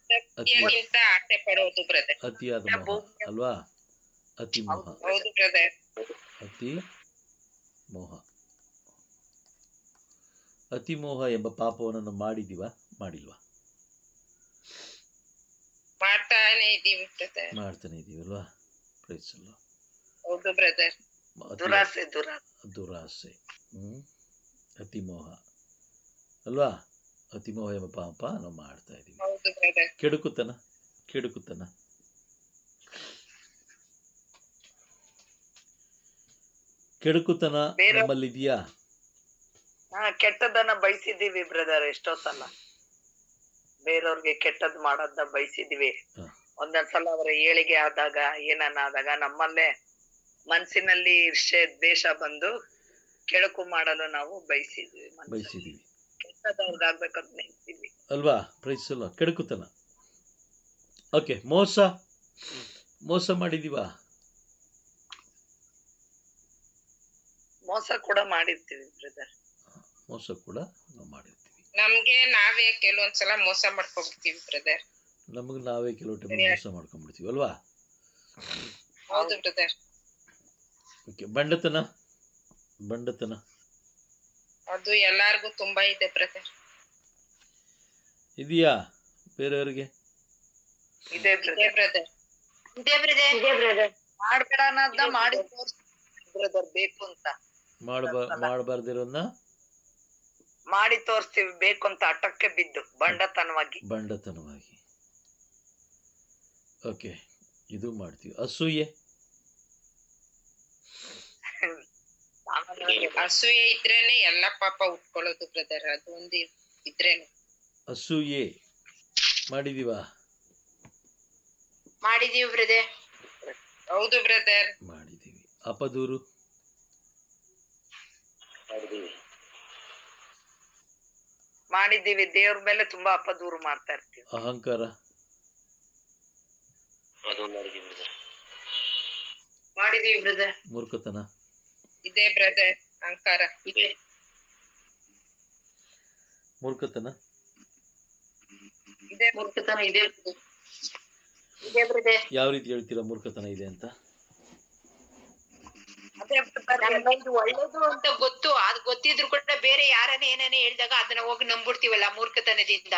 ಆಸೆ ಪಡೋದು ಬ್ರದರ್. ಅತಿಯಾದ ಮೋಹ ಅಲ್ವಾ? ಅತಿ ಮೋಹ. ಹೌದು ಬ್ರದರ್. ಅತಿ ಮೋಹ. ಅತಿ ಮೋಹ ಎಂಬ ಪಾಪವನ್ನು ಮಾಡಿದೀವಾ, ಮಾಡಿಲ್ವಾ? ಮಾಡ್ತಾನೆ ಇದೀವಿ ಬ್ರದರ್. ಮಾಡ್ತಾನೆ ಇದೀವಲ್ವಾ? ಪ್ರೈಸಲ್ಲ. ಹೌದು ಬ್ರದರ್. ದುರಾಸೆ, ಅತಿ ಮೋಹ ಅಲ್ವಾ? ಅತಿ ಮೋಹ ಎಂಬ ಪಾಪ ನಾವು ಮಾಡ್ತಾ ಇದೀವಿ. ಕೆಡುಕುತನ ನಮ್ಮಲ್ಲಿದೆಯಾ? ಕೆಟ್ಟದನ್ನ ಬಯಸಿದೀವಿ ಬ್ರದರ್. ಎಷ್ಟೋ ಸಲ ಬೇರೆಯವ್ರಿಗೆ ಕೆಟ್ಟದ್ ಮಾಡೋದನ್ನ ಬಯಸಿದೀವಿ. ಒಂದೊಂದ್ಸಲ ಅವರ ಏಳಿಗೆ ಆದಾಗ, ಏನನ್ನಾದಾಗ ನಮ್ಮಲ್ಲೇ ಮನಸ್ಸಿನಲ್ಲಿ ಈರ್ಷೆ, ದ್ವೇಷ ಬಂದು ಕೆಡುಕು ಮಾಡಲು ನಾವು ಬಯಸಿದೀವಿ. ಕೆಟ್ಟದವ್ರಿಗಾಗ್ಬೇಕಂತ ನೆನ್ಸಿದ್ವಿ ಅಲ್ವಾ? ಪ್ರೈಸ್ ಅಲ್ವಾ? ಕೆಡುಕುತನ. ಓಕೆ, ಮೋಸ ಮಾಡಿದೀವಾ? ಮೋಸ ಕೂಡ ಮಾಡಿರ್ತೀವಿ ಬ್ರದರ್. ಮೋಸ ಕೂಡ ನಾವು ಮಾಡಿರ್ತೀವಿ. ನಮ್ಗೆ ನಾವೇ ಕೆಲವೊಂದ್ಸಲ ಮೋಸ ಮಾಡ್ಕೊಂಡ್ಬಿಡ್ತೀವಿ ಬ್ರದರ್. ನಮಗೆ ನಾವೇ ಕೆಲವು ಟೈಮ್ ಮೋಸ ಮಾಡ್ಕೊಂಡ್ಬಿಡ್ತೀವಿ ಅಲ್ವಾ? ಹೌದು ಬ್ರದರ್. ಓಕೆ, ಬಂಡತನ ಅದು ಎಲ್ಲಾರ್ಗು ತುಂಬಾ ಇದೆ ಬ್ರದರ್. ಇದೆಯಾ ಬೇರೆಯವರಿಗೆ? ಇದೆ ಬ್ರದರ್. ಮಾಡ್ಬೇಡ ಅನ್ನೋದನ್ನ ಮಾಡಿ ಬ್ರದರ್ ಬೇಕು ಅಂತ. ಮಾಡಬಾರ್ದಿರೋನ್ನ ಮಾಡಿ ತೋರಿಸ್ತೀವಿ, ಬೇಕು ಅಂತ ಹಠಕ್ಕೆ ಬಿದ್ದು ಬಂಡತನವಾಗಿ. ಓಕೆ, ಇದು ಮಾಡ್ತೀವಿ. ಅಸೂಯೆ ಅಸೂಯೆ ಇದ್ರೇನೆ ಎಲ್ಲ ಪಾಪ ಉಟ್ಕೊಳ್ಳೋದು ಬ್ರದರ್. ಅದು ಒಂದು ಇದ್ರೇನೆ. ಅಸೂಯೆ ಮಾಡಿದೀವಾ? ಮಾಡಿದೀವಿ ಬ್ರದರ್. ಹೌದು ಬ್ರದರ್, ಮಾಡಿದೀವಿ. ಅಪದೂರು ಮಾಡಿದ್ದೀವಿ. ದೇವ್ರ ಮೇಲೆ ತುಂಬಾ ಅಪದೂರು ಮಾಡ್ತಾ ಇರ್ತೀವಿ. ಅಹಂಕಾರ ಮಾಡಿದೀವಿ ಬ್ರದರ್. ಮೂರ್ಖತನ ಇದೆ ಬ್ರದರ್. ಅಹಂಕಾರ ಇದೆ. ಮೂರ್ಖತನ ಇದೆ. ಮೂರ್ಖತನ ಇದೆ ಇದೆ ಬ್ರದರ್. ಯಾವ ರೀತಿ ಹೇಳ್ತೀರಾ ಮೂರ್ಖತನ ಇದೆ ಅಂತ? ನಮ್ಗೆ ಇದು ಒಳ್ಳೇದು ಅಂತ ಗೊತ್ತು, ಅದ್ ಗೊತ್ತಿದ್ರು ಕೂಡ ಬೇರೆ ಯಾರನ್ನ ಏನೇನೇ ಹೇಳಿದಾಗ ಅದನ್ನ ಹೋಗಿ ನಂಬಿಡ್ತೀವಲ್ಲ ಮೂರ್ಖತನದಿಂದ.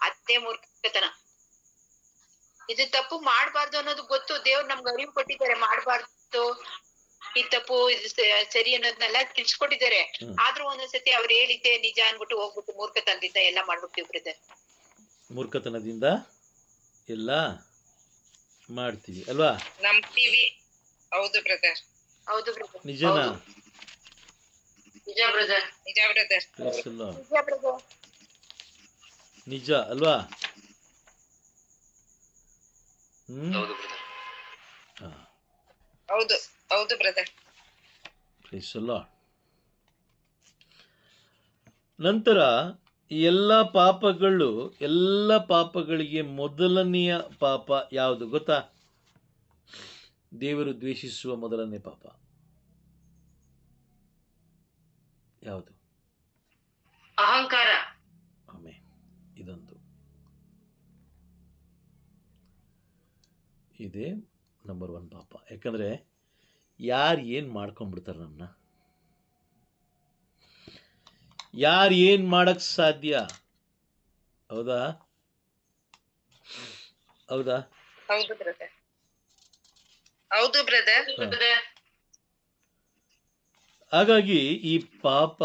ಅದೇ ಮೂರ್ಖತನ. ಇದು ತಪ್ಪು ಮಾಡ್ಬಾರ್ದು ಅನ್ನೋದು ಗೊತ್ತು, ದೇವ್ರು ನಮ್ಗೆ ಅರಿವು ಕೊಟ್ಟಿದ್ದಾರೆ, ಮಾಡ್ಬಾರ್ದು, ಈ ತಪ್ಪು ಇದು ಸರಿ ಅನ್ನೋದನ್ನೆಲ್ಲ ತಿಳಿಸ್ಕೊಟ್ಟಿದ್ದಾರೆ. ಆದ್ರೂ ಒಂದೊಂದ್ಸತಿ ಅವ್ರು ಹೇಳಿದ್ದೆ ನಿಜ ಅನ್ಬಿಟ್ಟು ಹೋಗ್ಬಿಟ್ಟು ಮೂರ್ಖತನದಿಂದ ಎಲ್ಲ ಮಾಡ್ಬಿಡ್ತೀವಿ ಬ್ರದರ್. ಮೂರ್ಖತನದಿಂದ ಎಲ್ಲ ಮಾಡ್ತೀವಿ ಅಲ್ವಾ? ನಂಬ್ತೀವಿ. ಹೌದು ಬ್ರದರ್. ಹೌದು ಬ್ರದರ್. ನಿಜನಾ? ನಿಜ ಬ್ರದರ್. ನಿಜ ಬ್ರದರ್. ನಿಜ ಬ್ರದರ್. ನಿಜ ಅಲ್ವಾ? ಹೌದು ಹೌದು ಬ್ರದರ್. ನಂತರ ಎಲ್ಲ ಪಾಪಗಳಿಗೆ ಮೊದಲನೆಯ ಪಾಪ ಯಾವುದು ಗೊತ್ತಾ? ದೇವರು ದ್ವೇಷಿಸುವ ಮೊದಲನೇ ಪಾಪ ಯಾವುದು? ಅಹಂಕಾರ. ಆಮೇಲೆ ಇದೊಂದು ಇದೇ ನಂಬರ್ 1 ಪಾಪ. ಯಾಕಂದ್ರೆ ಯಾರು ಏನು ಮಾಡ್ಕೊಂಡ್ಬಿಡ್ತಾರೆ, ಯಾರು ಏನು ಮಾಡಕ್ ಸಾಧ್ಯ? ಹೌದಾ? ಹೌದು ಬ್ರದರ್. ಹೌದು ಬ್ರದರ್. ಹಾಗಾಗಿ ಈ ಪಾಪ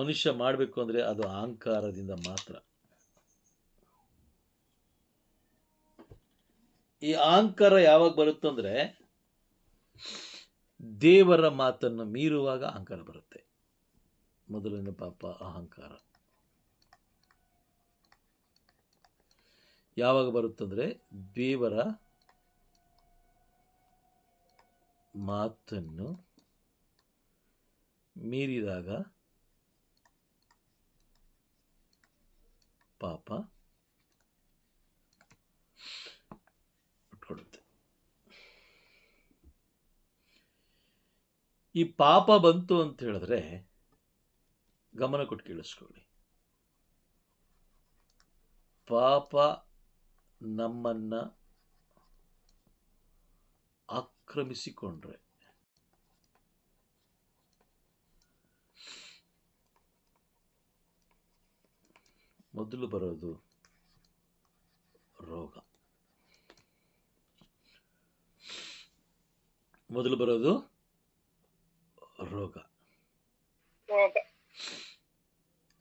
ಮನುಷ್ಯ ಮಾಡಬೇಕು ಅಂದ್ರೆ ಅದು ಅಹಂಕಾರದಿಂದ ಮಾತ್ರ. ಈ ಅಹಂಕಾರ ಯಾವಾಗ ಬರುತ್ತಂದ್ರೆ ದೇವರ ಮಾತನ್ನು ಮೀರುವಾಗ ಅಹಂಕಾರ ಬರುತ್ತೆ. ಮೊದಲನೇ ಪಾಪ ಅಹಂಕಾರ. ಯಾವಾಗ ಬರುತ್ತಂದ್ರೆ ದೇವರ ಮಾತನ್ನು ಮೀರಿದಾಗ ಪಾಪ ಉಟ್ಕೊಡುತ್ತೆ. ಈ ಪಾಪ ಬಂತು ಅಂತ ಹೇಳಿದ್ರೆ ಗಮನ ಕೊಟ್ಟು ಕೇಳಿಸ್ಕೊಳ್ಳಿ. ಪಾಪ ನಮ್ಮನ್ನ ಆಕ್ರಮಿಸಿಕೊಂಡ್ರೆ ಮೊದಲು ಬರೋದು ರೋಗ.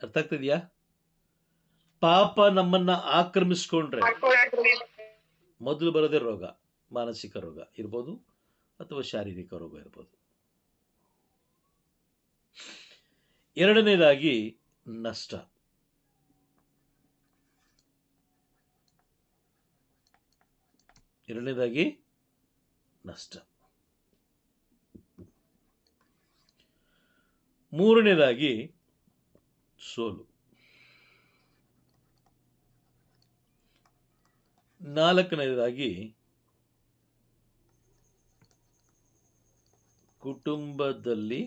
ಅರ್ಥ ಆಗ್ತಿದ್ಯಾ? ಪಾಪ ನಮ್ಮನ್ನ ಆಕ್ರಮಿಸ್ಕೊಂಡ್ರೆ ಮೊದಲು ಬರೋದೇ ರೋಗ. ಮಾನಸಿಕ ರೋಗ ಇರ್ಬೋದು ಅಥವಾ ಶಾರೀರಿಕ ರೋಗ ಇರ್ಬೋದು. ಎರಡನೇದಾಗಿ ನಷ್ಟ. ಮೂರನೇದಾಗಿ ಸೋಲು. ನಾಲ್ಕನೇದಾಗಿ ಕುಟುಂಬದಲ್ಲಿ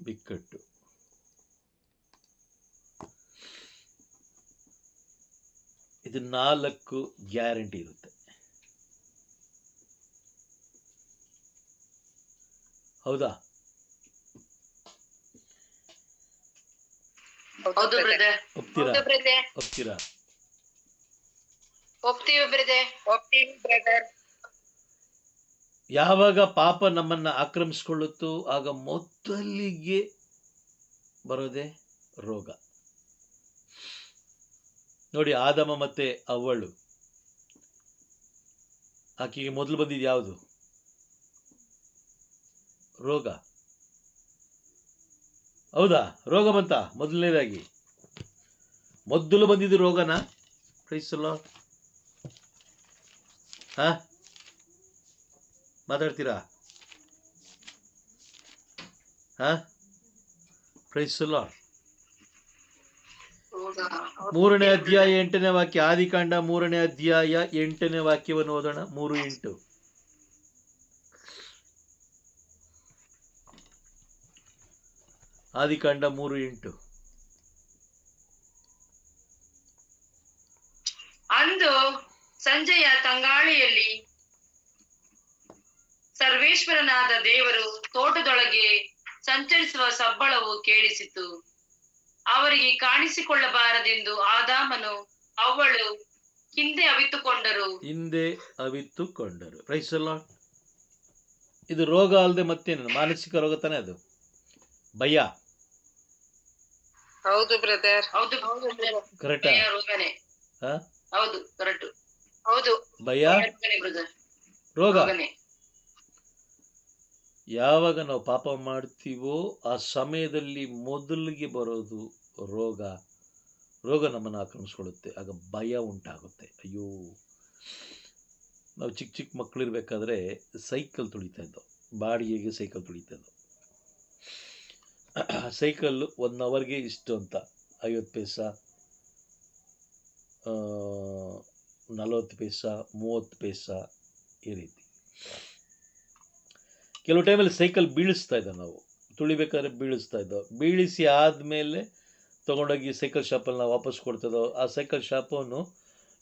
ಬಿಕ್ಕಟ್ಟು. ಇದು 4 ಗ್ಯಾರಂಟಿ ಇರುತ್ತೆ. ಹೌದಾ? ಹೌದು ಬ್ರದರ್. ಒಪ್ತೀರಾ? ಒಪ್ತೀವಿ ಬ್ರದರ್. ಒಪ್ತೀವಿ ಬ್ರದರ್. ಯಾವಾಗ ಪಾಪ ನಮ್ಮನ್ನ ಆಕ್ರಮಿಸ್ಕೊಳ್ಳುತ್ತೋ ಆಗ ಮೊದಲಿಗೆ ಬರೋದೇ ರೋಗ. ನೋಡಿ, ಆದಮ ಮತ್ತೆ ಅವ್ವಳು, ಆಕೆಗೆ ಮೊದಲು ಬಂದಿದ್ದು ಯಾವುದು? ರೋಗ. ಹೌದಾ? ರೋಗ ಬಂತ ಮೊದಲನೇದಾಗಿ? ಮೊದಲು ಬಂದಿದ್ದು ರೋಗನ? Price the lord. ಹಾ, ಮಾತಾಡ್ತೀರಾ? ಹಾ, ಪ್ರೈಸ್ ದಿ ಲಾರ್ಡ್. 3ನೇ ಅಧ್ಯಾಯ 8ನೇ ವಾಕ್ಯ, ಆದಿಕಾಂಡ 3ನೇ ಅಧ್ಯಾಯ 8ನೇ ವಾಕ್ಯವನ್ನು ಓದೋಣ. 3:8. ಆದಿಕಾಂಡ 3:8. ಅಂದು ಸಂಜೆಯ ತಂಗಾಳಿಯಲ್ಲಿ ಸರ್ವೇಶ್ವರನಾದ ದೇವರು ತೋಟದೊಳಗೆ ಸಂಚರಿಸುವ ಸಬ್ಬಳವು ಕೇಳಿಸಿತು. ಅವರಿಗೆ ಕಾಣಿಸಿಕೊಳ್ಳಬಾರದೆಂದು ಆದಾಮನು ಅವ್ವಳು ಹಿಂದೆ ಅವಿತುಕೊಂಡರು. Price the lord. ಇದು ರೋಗ ಅಲ್ಲದೆ ಮತ್ತೇನು? ಮಾನಸಿಕ ರೋಗ ತಾನೇ ಅದು? ಭಯ. ಹೌದು ಬ್ರದರ್. ಕರೆಕ್ಟಾ? ಹೌದು, ಕರೆಕ್ಟ್. ಹೌದು, ಭಯ ರೋಗ. ಯಾವಾಗ ನಾವು ಪಾಪ ಮಾಡ್ತೀವೋ ಆ ಸಮಯದಲ್ಲಿ ಮೊದಲಿಗೆ ಬರೋದು ರೋಗ. ರೋಗ ನಮ್ಮನ್ನು ಆಕ್ರಮಿಸ್ಕೊಳ್ಳುತ್ತೆ. ಆಗ ಭಯ ಉಂಟಾಗುತ್ತೆ. ಅಯ್ಯೋ, ನಾವು ಚಿಕ್ಕ ಚಿಕ್ಕ ಮಕ್ಕಳಿರ್ಬೇಕಾದ್ರೆ ಸೈಕಲ್ ತುಳಿತಾ ಇದ್ದೋ, ಬಾಡಿಗೆಗೆ ಸೈಕಲ್ ತುಳಿತಾ ಇದ್ದೋ. ಸೈಕಲ್ಲು 1 ಅವರ್ಗೆ ಇಷ್ಟು ಅಂತ, 50 ಪೈಸಾ, 40 ಪೈಸಾ, 30 ಪೈಸಾ, ಈ ರೀತಿ. ಕೆಲವು ಟೈಮಲ್ಲಿ ಸೈಕಲ್ ಬೀಳಿಸ್ತಾ ಇದ್ದೋ, ನಾವು ತುಳಿಬೇಕಾದ್ರೆ ಬೀಳಿಸ್ತಾ ಇದ್ದೋ. ಬೀಳಿಸಿ ಆದಮೇಲೆ ತೊಗೊಂಡೋಗಿ ಸೈಕಲ್ ಶಾಪಲ್ಲಿ ನಾವು ವಾಪಸ್ ಕೊಡ್ತಿದ್ದೋ. ಆ ಸೈಕಲ್ ಶಾಪವನು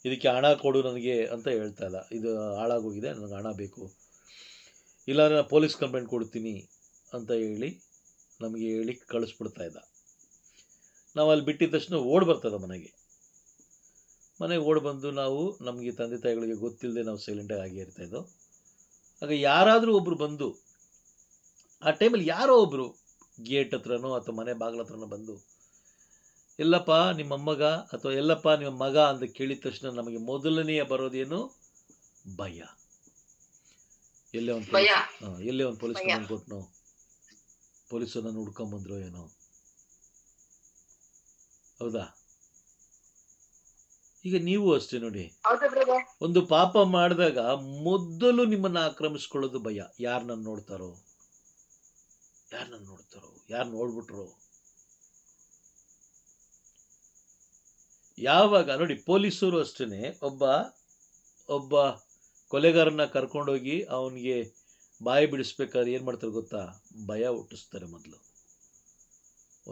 ಇದಕ್ಕೆ ಹಣ ಕೊಡು ನನಗೆ ಅಂತ ಹೇಳ್ತಾ ಇಲ್ಲ, ಇದು ಹಾಳಾಗೋಗಿದೆ, ನನಗೆ ಹಣ ಬೇಕು, ಇಲ್ಲಾಂದರೆ ನಾನು ಪೊಲೀಸ್ ಕಂಪ್ಲೇಂಟ್ ಕೊಡ್ತೀನಿ ಅಂತ ನಮಗೆ ಹೇಳಿ ಕಳಿಸ್ಬಿಡ್ತಾ ಇದ್ದ. ನಾವು ಅಲ್ಲಿ ಬಿಟ್ಟಿದ ತಕ್ಷಣ ಓಡಿ ಬರ್ತದೆ ಮನೆಗೆ ಓಡಿ ಬಂದು ನಾವು ನಮಗೆ ತಂದೆ ತಾಯಿಗಳಿಗೆ ಗೊತ್ತಿಲ್ಲದೆ ನಾವು ಸೈಲೆಂಟಾಗಿ ಆಗೇ ಇರ್ತಾಯಿದ್ದೋ. ಆಗ ಯಾರಾದರೂ ಒಬ್ಬರು ಬಂದು, ಆ ಟೈಮಲ್ಲಿ ಯಾರೋ ಒಬ್ಬರು ಗೇಟ್ ಹತ್ರನೋ ಅಥವಾ ಮನೆ ಬಾಗಿಲ ಹತ್ರನೋ ಬಂದು, ಎಲ್ಲಪ್ಪ ನಿಮ್ಮ ಮೊಮ್ಮಗ ಅಥವಾ ಎಲ್ಲಪ್ಪ ನಿಮ್ಮ ಮಗ ಅಂತ ಕೇಳಿದ ತಕ್ಷಣ ನಮಗೆ ಮೊದಲನೆಯ ಬರೋದೇನು? ಭಯ. ಎಲ್ಲೇ ಒಂದು ಪೊಲೀಸ್ ಕಂಪ್ಲೇಂಟ್ ಕೊಟ್ಟನೋ, ಪೊಲೀಸರನ್ನು ಹುಡ್ಕೊಂಬಂದ್ರು ಏನೋ. ಹೌದಾ? ಈಗ ನೀವು ಅಷ್ಟೇ ನೋಡಿ, ಒಂದು ಪಾಪ ಮಾಡಿದಾಗ ಮೊದಲು ನಿಮ್ಮನ್ನು ಆಕ್ರಮಿಸ್ಕೊಳ್ಳೋದು ಭಯ. ಯಾರು ನನ್ನ ನೋಡ್ತಾರೋ, ಯಾರು ನೋಡ್ಬಿಟ್ರೋ. ಯಾವಾಗ ನೋಡಿ, ಪೊಲೀಸರು ಅಷ್ಟೇ ಒಬ್ಬ ಕೊಲೆಗಾರನ್ನ ಕರ್ಕೊಂಡೋಗಿ ಅವನಿಗೆ ಬಾಯಿ ಬಿಡಿಸ್ಬೇಕಾದ್ರೆ ಏನು ಮಾಡ್ತಾರೆ ಗೊತ್ತಾ? ಭಯ ಹುಟ್ಟಿಸ್ತಾರೆ ಮೊದಲು.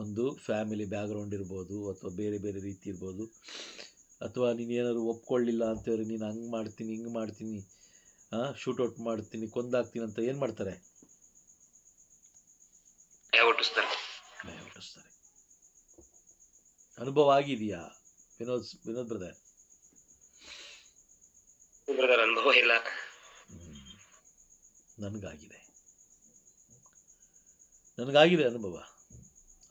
ಒಂದು ಫ್ಯಾಮಿಲಿ ಬ್ಯಾಕ್ಗ್ರೌಂಡ್ ಇರ್ಬೋದು, ಅಥವಾ ಬೇರೆ ಬೇರೆ ರೀತಿ ಇರ್ಬೋದು, ಅಥವಾ ನೀನೇನಾದ್ರು ಒಪ್ಕೊಳ್ಳಿಲ್ಲ ಅಂತೇಳಿ ನೀನು ಹಂಗೆ ಮಾಡ್ತೀನಿ, ಹಿಂಗೆ ಮಾಡ್ತೀನಿ, ಶೂಟೌಟ್ ಮಾಡ್ತೀನಿ, ಕೊಂದಾಕ್ತೀನಿ ಅಂತ ಏನು ಮಾಡ್ತಾರೆ? ಭಯ ಹುಟ್ಟಿಸ್ತಾರೆ. ಅನುಭವ ಆಗಿದೆಯಾ ವಿನೋದ್ ಬ್ರದರ್? ಅನುಭವ ಇಲ್ಲ. ನನಗಾಗಿದೆ ಅನುಭವ.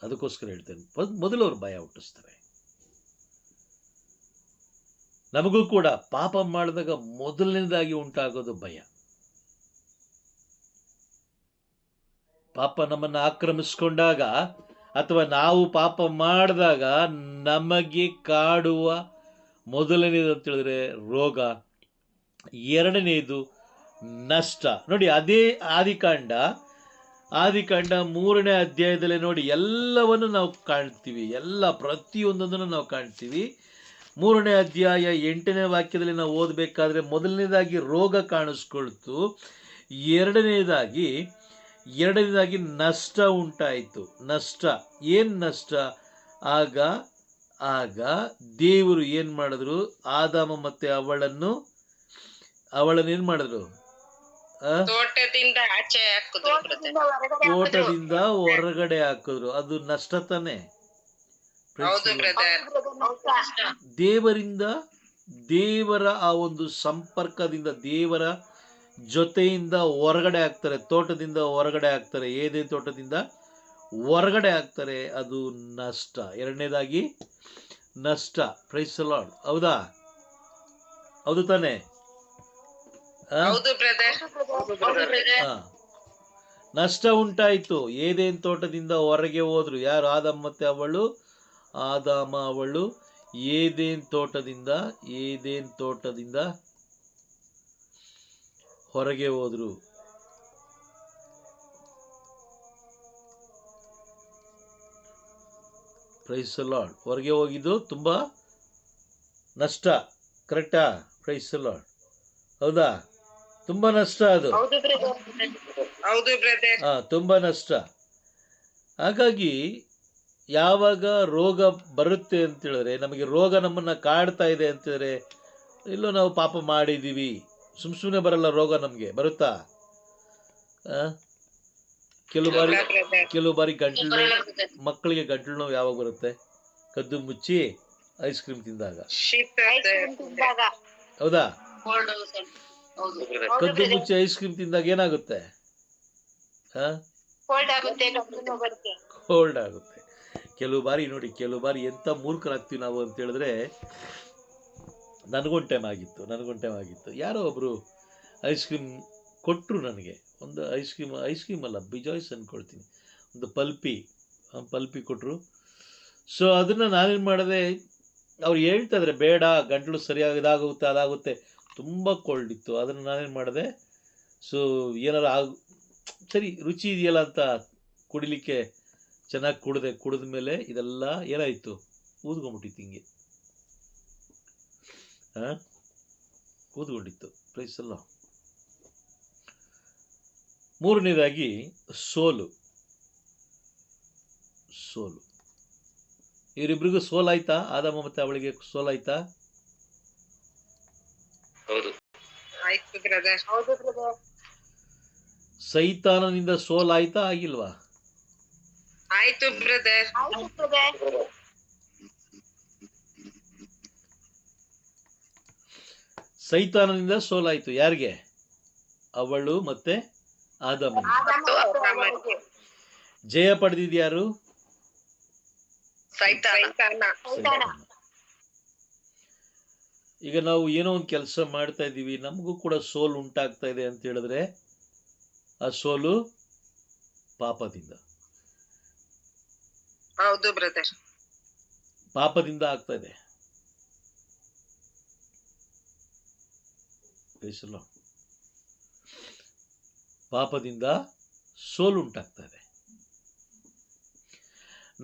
ಅದಕ್ಕೋಸ್ಕರ ಹೇಳ್ತೇನೆ, ಮೊದಲು ಅವರು ಭಯ ಹುಟ್ಟಿಸ್ತಾರೆ. ನಮಗೂ ಕೂಡ ಪಾಪ ಮಾಡಿದಾಗ ಮೊದಲನೇದಾಗಿ ಉಂಟಾಗೋದು ಭಯ. ಪಾಪ ನಮ್ಮನ್ನು ಆಕ್ರಮಿಸ್ಕೊಂಡಾಗ ಅಥವಾ ನಾವು ಪಾಪ ಮಾಡಿದಾಗ ನಮಗೆ ಕಾಡುವ ಮೊದಲನೇದು ಅಂತ ಹೇಳಿದ್ರೆ ರೋಗ, ಎರಡನೇದು ನಷ್ಟ. ನೋಡಿ, ಅದೇ ಆದಿಕಾಂಡ 3ನೇ ಅಧ್ಯಾಯದಲ್ಲಿ ನೋಡಿ ಎಲ್ಲವನ್ನು ನಾವು ಕಾಣ್ತೀವಿ, ಪ್ರತಿಯೊಂದನ್ನು ನಾವು ಕಾಣ್ತೀವಿ. 3ನೇ ಅಧ್ಯಾಯ 8ನೇ ವಾಕ್ಯದಲ್ಲಿ ನಾವು ಓದಬೇಕಾದ್ರೆ ಮೊದಲನೇದಾಗಿ ರೋಗ ಕಾಣಿಸ್ಕೊಳ್ತು, ಎರಡನೇದಾಗಿ ನಷ್ಟ ಉಂಟಾಯಿತು. ನಷ್ಟ ಏನು ನಷ್ಟ? ಆಗ ದೇವರು ಏನು ಮಾಡಿದ್ರು? ಆದಾಮ ಮತ್ತೆ ಅವಳನ್ನು ಏನು ಮಾಡಿದ್ರು? ತೋಟದಿಂದ ಆಚೆ ತೋಟದಿಂದ ಹೊರಗಡೆ ಹಾಕಿದ್ರು. ಅದು ನಷ್ಟ ತಾನೆ? ದೇವರಿಂದ ದೇವರ ಆ ಒಂದು ಸಂಪರ್ಕದಿಂದ, ದೇವರ ಜೊತೆಯಿಂದ ಹೊರಗಡೆ ಆಗ್ತಾರೆ, ತೋಟದಿಂದ ಹೊರಗಡೆ ಆಗ್ತಾರೆ, ಏದೇ ತೋಟದಿಂದ ಹೊರಗಡೆ ಆಗ್ತಾರೆ, ಅದು ನಷ್ಟ. ಎರಡನೇದಾಗಿ ನಷ್ಟ. Praise the lord. ಹೌದಾ? ಹೌದು ತಾನೆ? ಹೌದು ಬ್ರದರ್. ನಷ್ಟ ಉಂಟಾಯಿತು. ಏದೇನ್ ತೋಟದಿಂದ ಹೊರಗೆ ಹೋದ್ರು. ಯಾರು? ಆದಾಮ ಮತ್ತೆ ಅವಳು. ಆದಾಮ ಅವಳು ಏದೇನ್ ತೋಟದಿಂದ ಹೊರಗೆ ಹೋದ್ರು. Praise the lord. ಹೊರಗೆ ಹೋಗಿದ್ದು ತುಂಬಾ ನಷ್ಟ. ಕರೆಕ್ಟಾ? Praise the lord. ಹೌದಾ? ತುಂಬಾ ನಷ್ಟ ಅದು. ಹೌದು ಬ್ರದರ್. ತುಂಬಾ ನಷ್ಟ. ಹಾಗಾಗಿ ಯಾವಾಗ ರೋಗ ಬರುತ್ತೆ ಅಂತೇಳಿದ್ರೆ, ನಮಗೆ ರೋಗ ನಮ್ಮನ್ನ ಕಾಡ್ತಾ ಇದೆ ಅಂತೇಳಿದ್ರೆ, ಇಲ್ಲೋ ನಾವು ಪಾಪ ಮಾಡಿದ್ದೀವಿ. ಸುಮ್ಮನೆ ಬರಲ್ಲ ರೋಗ, ನಮಗೆ ಬರುತ್ತಾ? ಕೆಲವು ಬಾರಿ ಗಂಟಲು ನೋವು, ಮಕ್ಕಳಿಗೆ ಗಂಟಲು ನೋವು ಯಾವಾಗ ಬರುತ್ತೆ? ಕದ್ದು ಮುಚ್ಚಿ ಐಸ್ ಕ್ರೀಮ್ ತಿಂದಾಗ. ಹೌದಾ? ಕದ್ದು ಮುಚ್ಚಿ ಐಸ್ ಕ್ರೀಮ್ ತಿಂದಾಗ ಏನಾಗುತ್ತೆ? ಕೋಲ್ಡ್ ಆಗುತ್ತೆ. ಕೆಲವು ಬಾರಿ ನೋಡಿ, ಕೆಲವು ಬಾರಿ ಎಂತ ಮೂರ್ಖರಾಗ್ತೀವಿ ನಾವು ಅಂತ ಹೇಳಿದ್ರೆ, ನನಗೊಂದು ಟೈಮ್ ಆಗಿತ್ತು. ಯಾರೋ ಒಬ್ರು ಐಸ್ ಕ್ರೀಮ್ ಕೊಟ್ಟರು ನನಗೆ. ಒಂದು ಐಸ್ ಕ್ರೀಮ್ ಅಲ್ಲ, ಬಿಜಾಯ್ಸ್ ಅಂದ್ಕೊಳ್ತೀನಿ, ಒಂದು ಪಲ್ಪಿ ಕೊಟ್ಟರು. ಸೊ ಅದನ್ನು ನಾನೇನು ಮಾಡಿದೆ, ಅವ್ರು ಹೇಳ್ತಾ ಇದ್ರೆ ಬೇಡ, ಗಂಟಲು ಸರಿಯಾಗಿ ಅದಾಗುತ್ತೆ. ತುಂಬ ಕೋಲ್ಡ್ ಇತ್ತು. ಅದನ್ನು ನಾನೇನು ಮಾಡಿದೆ, ಸೊ ಏನಾರು ಸರಿ ರುಚಿ ಇದೆಯಲ್ಲ ಅಂತ ಕುಡಿಲಿಕ್ಕೆ ಚೆನ್ನಾಗಿ ಕುಡಿದ ಮೇಲೆ ಇದೆಲ್ಲ ಏನಾಯಿತು? ಊದ್ಕೊಂಡ್ಬಿಟ್ಟಿತ್ತು ಹಿಂಗೆ. ಊದ್ಕೊಂಡಿತ್ತು. ಪ್ರೈಸ್ ಅಲ್ಲ. ಮೂರನೇದಾಗಿ ಸೋಲು. ಇವರಿಬ್ರಿಗೂ ಸೋಲಾಯ್ತಾ? ಆದಾಮ ಮತ್ತೆ ಅವಳಿಗೆ ಸೋಲಾಯ್ತಾ? ಆಯ್ತು ಬ್ರದರ್. ಸೈತಾನನಿಂದ ಸೋಲಾಯ್ತಾ? ಆಗಿಲ್ವಾ? ಆಯ್ತು ಬ್ರದರ್. ಸೈತಾನನಿಂದ ಸೋಲಾಯ್ತು. ಯಾರಿಗೆ? ಅವಳು ಮತ್ತೆ ಆದಾಮ. ಜಯ ಪಡೆದಿದ್ಯಾರು? ಸೈತಾನ. ಈಗ ನಾವು ಏನೋ ಒಂದು ಕೆಲಸ ಮಾಡ್ತಾ ಇದ್ದೀವಿ, ನಮಗೂ ಕೂಡ ಸೋಲು ಉಂಟಾಗ್ತಾ ಇದೆ ಅಂತ ಹೇಳಿದ್ರೆ, ಆ ಸೋಲು ಪಾಪದಿಂದ. ಹೌದು ಬ್ರದರ್. ಪಾಪದಿಂದ ಆಗ್ತಾ ಇದೆ. ಪಾಪದಿಂದ ಸೋಲು ಉಂಟಾಗ್ತಾ ಇದೆ.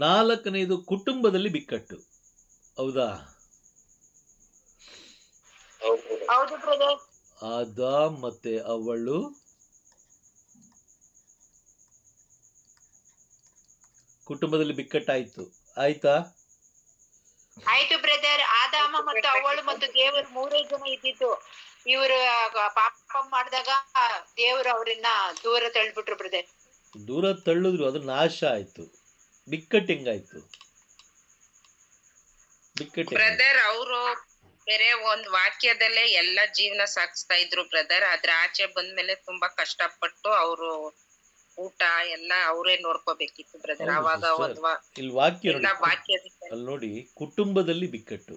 ನಾಲ್ಕನೇದು ಕುಟುಂಬದಲ್ಲಿ ಬಿಕ್ಕಟ್ಟು. ಹೌದಾ? ಆದಾಮ್ ಮತ್ತೆ ಅವಳು ಕುಟುಂಬದಲ್ಲಿ ಬಿಕ್ಕಟ್ಟಾಯ್ತು. ಆಯ್ತಾ? ಆಯ್ತು ಬ್ರದರ್. ಆದಾಮ ಮತ್ತು ಅವಳು ಮತ್ತು ದೇವರು 3 ಜನ ಇದ್ದಿದ್ದು. ಇವರು ಪಾಪ ಮಾಡಿದಾಗ ದೇವರು ಅವರನ್ನ ದೂರ ತಳ್ಳಿಬಿಟ್ರು ಬ್ರದರ್. ದೂರ ತಳ್ಳಿದ್ರು, ಅದು ನಾಶ ಆಯ್ತು. ಬಿಕ್ಕಟ್ಟು ಹೆಂಗಾಯ್ತು? ಬ್ರದರ್ ಅವರು ಬೇರೆ ಒಂದ್ ವಾಕ್ಯದಲ್ಲೇ ಎಲ್ಲಾ ಜೀವನ ಸಾಗಿಸ್ತಾ ಇದ್ರು ಬ್ರದರ್. ಅದ್ರ ಆಚೆ ಬಂದ್ಮೇಲೆ ತುಂಬಾ ಕಷ್ಟಪಟ್ಟು ಅವರು ಊಟ ಎಲ್ಲ ಅವರೇ ನೋಡ್ಕೋಬೇಕಿತ್ತು ಬ್ರದರ್. ಅವಾಗ ಇಲ್ಲಿ ವಾಕ್ಯ ಅಲ್ಲಿ ನೋಡಿ, ಕುಟುಂಬದಲ್ಲಿ ಬಿಕ್ಕಟ್ಟು,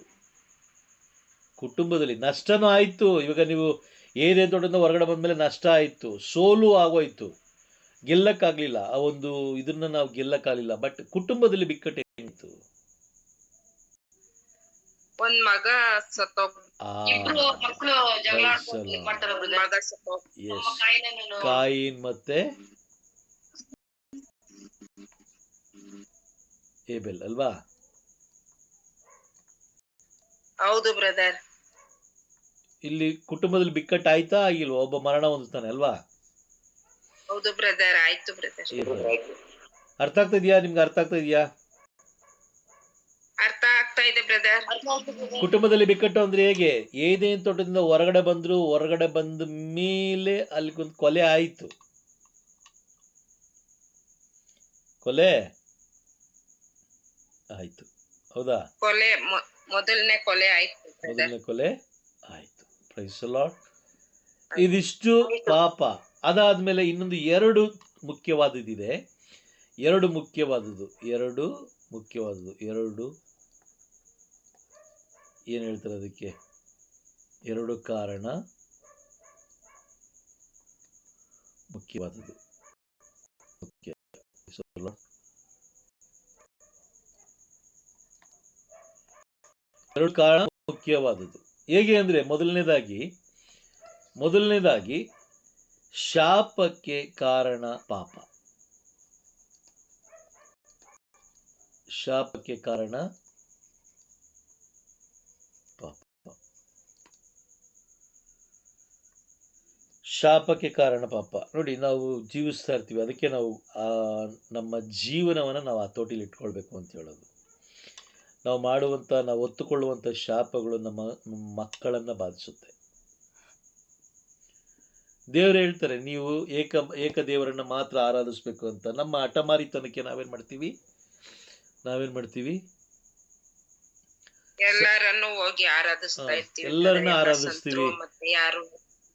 ಕುಟುಂಬದಲ್ಲಿ ನಷ್ಟನೂ ಆಯ್ತು. ಇವಾಗ ನೀವು ಏನೇ ದೊಡ್ಡದ ಹೊರಗಡೆ ಬಂದ್ಮೇಲೆ ನಷ್ಟ ಆಯ್ತು, ಸೋಲು ಆಗೋಯ್ತು, ಗೆಲ್ಲಕ್ಕಾಗ್ಲಿಲ್ಲ. ಆ ಒಂದು ಇದನ್ನ ನಾವು ಗೆಲ್ಲಕ್ಕಾಗಲಿಲ್ಲ. ಬಟ್ ಕುಟುಂಬದಲ್ಲಿ ಬಿಕ್ಕಟ್ಟು ಏನಿತ್ತು? ಒಂದ್ ಮಗ ಕಾಯಿನ್ ಮತ್ತೆ ಏಬೆಲ್ ಅಲ್ವಾ? ಹೌದು ಬ್ರದರ್. ಇಲ್ಲಿ ಕುಟುಂಬದಲ್ಲಿ ಬಿಕ್ಕಟ್ಟು ಆಯ್ತಾ? ಆಗಿಲ್ವಾ? ಒಬ್ಬ ಮರಣ ಹೊಂದುತ್ತಾನೆ ಅಲ್ವಾ? ಹೌದು ಬ್ರದರ್. ಆಯ್ತು ಬ್ರದರ್. ಅರ್ಥ ಆಗ್ತಾ ಇದೆಯಾ ನಿಮ್ಗೆ? ಅರ್ಥ ಆಗ್ತಾ ಇದೆಯಾ? ಅರ್ಥ ಆಗ್ತಾ ಇದೆ ಬ್ರದರ್. ಕುಟುಂಬದಲ್ಲಿ ಬಿಕ್ಕಟ್ಟು ಅಂದ್ರೆ ಹೇಗೆ? ಏದೇನ್ ತೋಟದಿಂದ ಹೊರಗಡೆ ಬಂದ್ರು, ಹೊರಗಡೆ ಬಂದ ಮೇಲೆ ಅಲ್ಲಿ ಒಂದು ಕೊಲೆ ಆಯ್ತು. ಕೊಲೆ ಆಯ್ತು. ಹೌದಾ? ಕೊಲೆ ಮೊದಲನೇ ಕೊಲೆ ಆಯ್ತು ಬ್ರದರ್. ಮೊದಲನೇ ಕೊಲೆ ಆಯಿತು. Praise the lord. ಇದಿಷ್ಟು ಪಾಪ. ಅದಾದ್ಮೇಲೆ ಇನ್ನೊಂದು ಎರಡು ಮುಖ್ಯವಾದದ್ದಿದೆ. ಎರಡು ಏನು ಹೇಳ್ತಾರೆ ಅದಕ್ಕೆ? ಎರಡು ಕಾರಣ ಮುಖ್ಯವಾದದ್ದು. ಎರಡು ಕಾರಣ ಮುಖ್ಯವಾದದ್ದು. ಹೇಗೆ ಅಂದರೆ, ಮೊದಲನೇದಾಗಿ ಶಾಪಕ್ಕೆ ಕಾರಣ ಪಾಪ. ಶಾಪಕ್ಕೆ ಕಾರಣ ಪಾಪ. ಶಾಪಕ್ಕೆ ಕಾರಣ ಪಾಪ. ನೋಡಿ, ನಾವು ಜೀವಿಸ್ತಾ ಇರ್ತೀವಿ, ಅದಕ್ಕೆ ನಾವು ನಮ್ಮ ಜೀವನವನ್ನು ನಾವು ಹತೋಟಿಲಿ ಇಟ್ಕೊಳ್ಬೇಕು ಅಂತ ಹೇಳೋದು. ನಾವು ಒತ್ತುಕೊಳ್ಳುವಂಥ ಶಾಪಗಳು ನಮ್ಮ ಮಕ್ಕಳನ್ನು ಬಾಧಿಸುತ್ತೆ. ದೇವರು ಹೇಳ್ತಾರೆ, ನೀವು ಏಕ ದೇವರನ್ನು ಮಾತ್ರ ಆರಾಧಿಸ್ಬೇಕು ಅಂತ. ನಮ್ಮ ಹಠಮಾರಿತನಕ್ಕೆ ನಾವೇನ್ ಮಾಡ್ತೀವಿ? ಎಲ್ಲರನ್ನು ಹೋಗಿ ಆರಾಧಿಸ್ತಾ ಇರ್ತೀವಿ.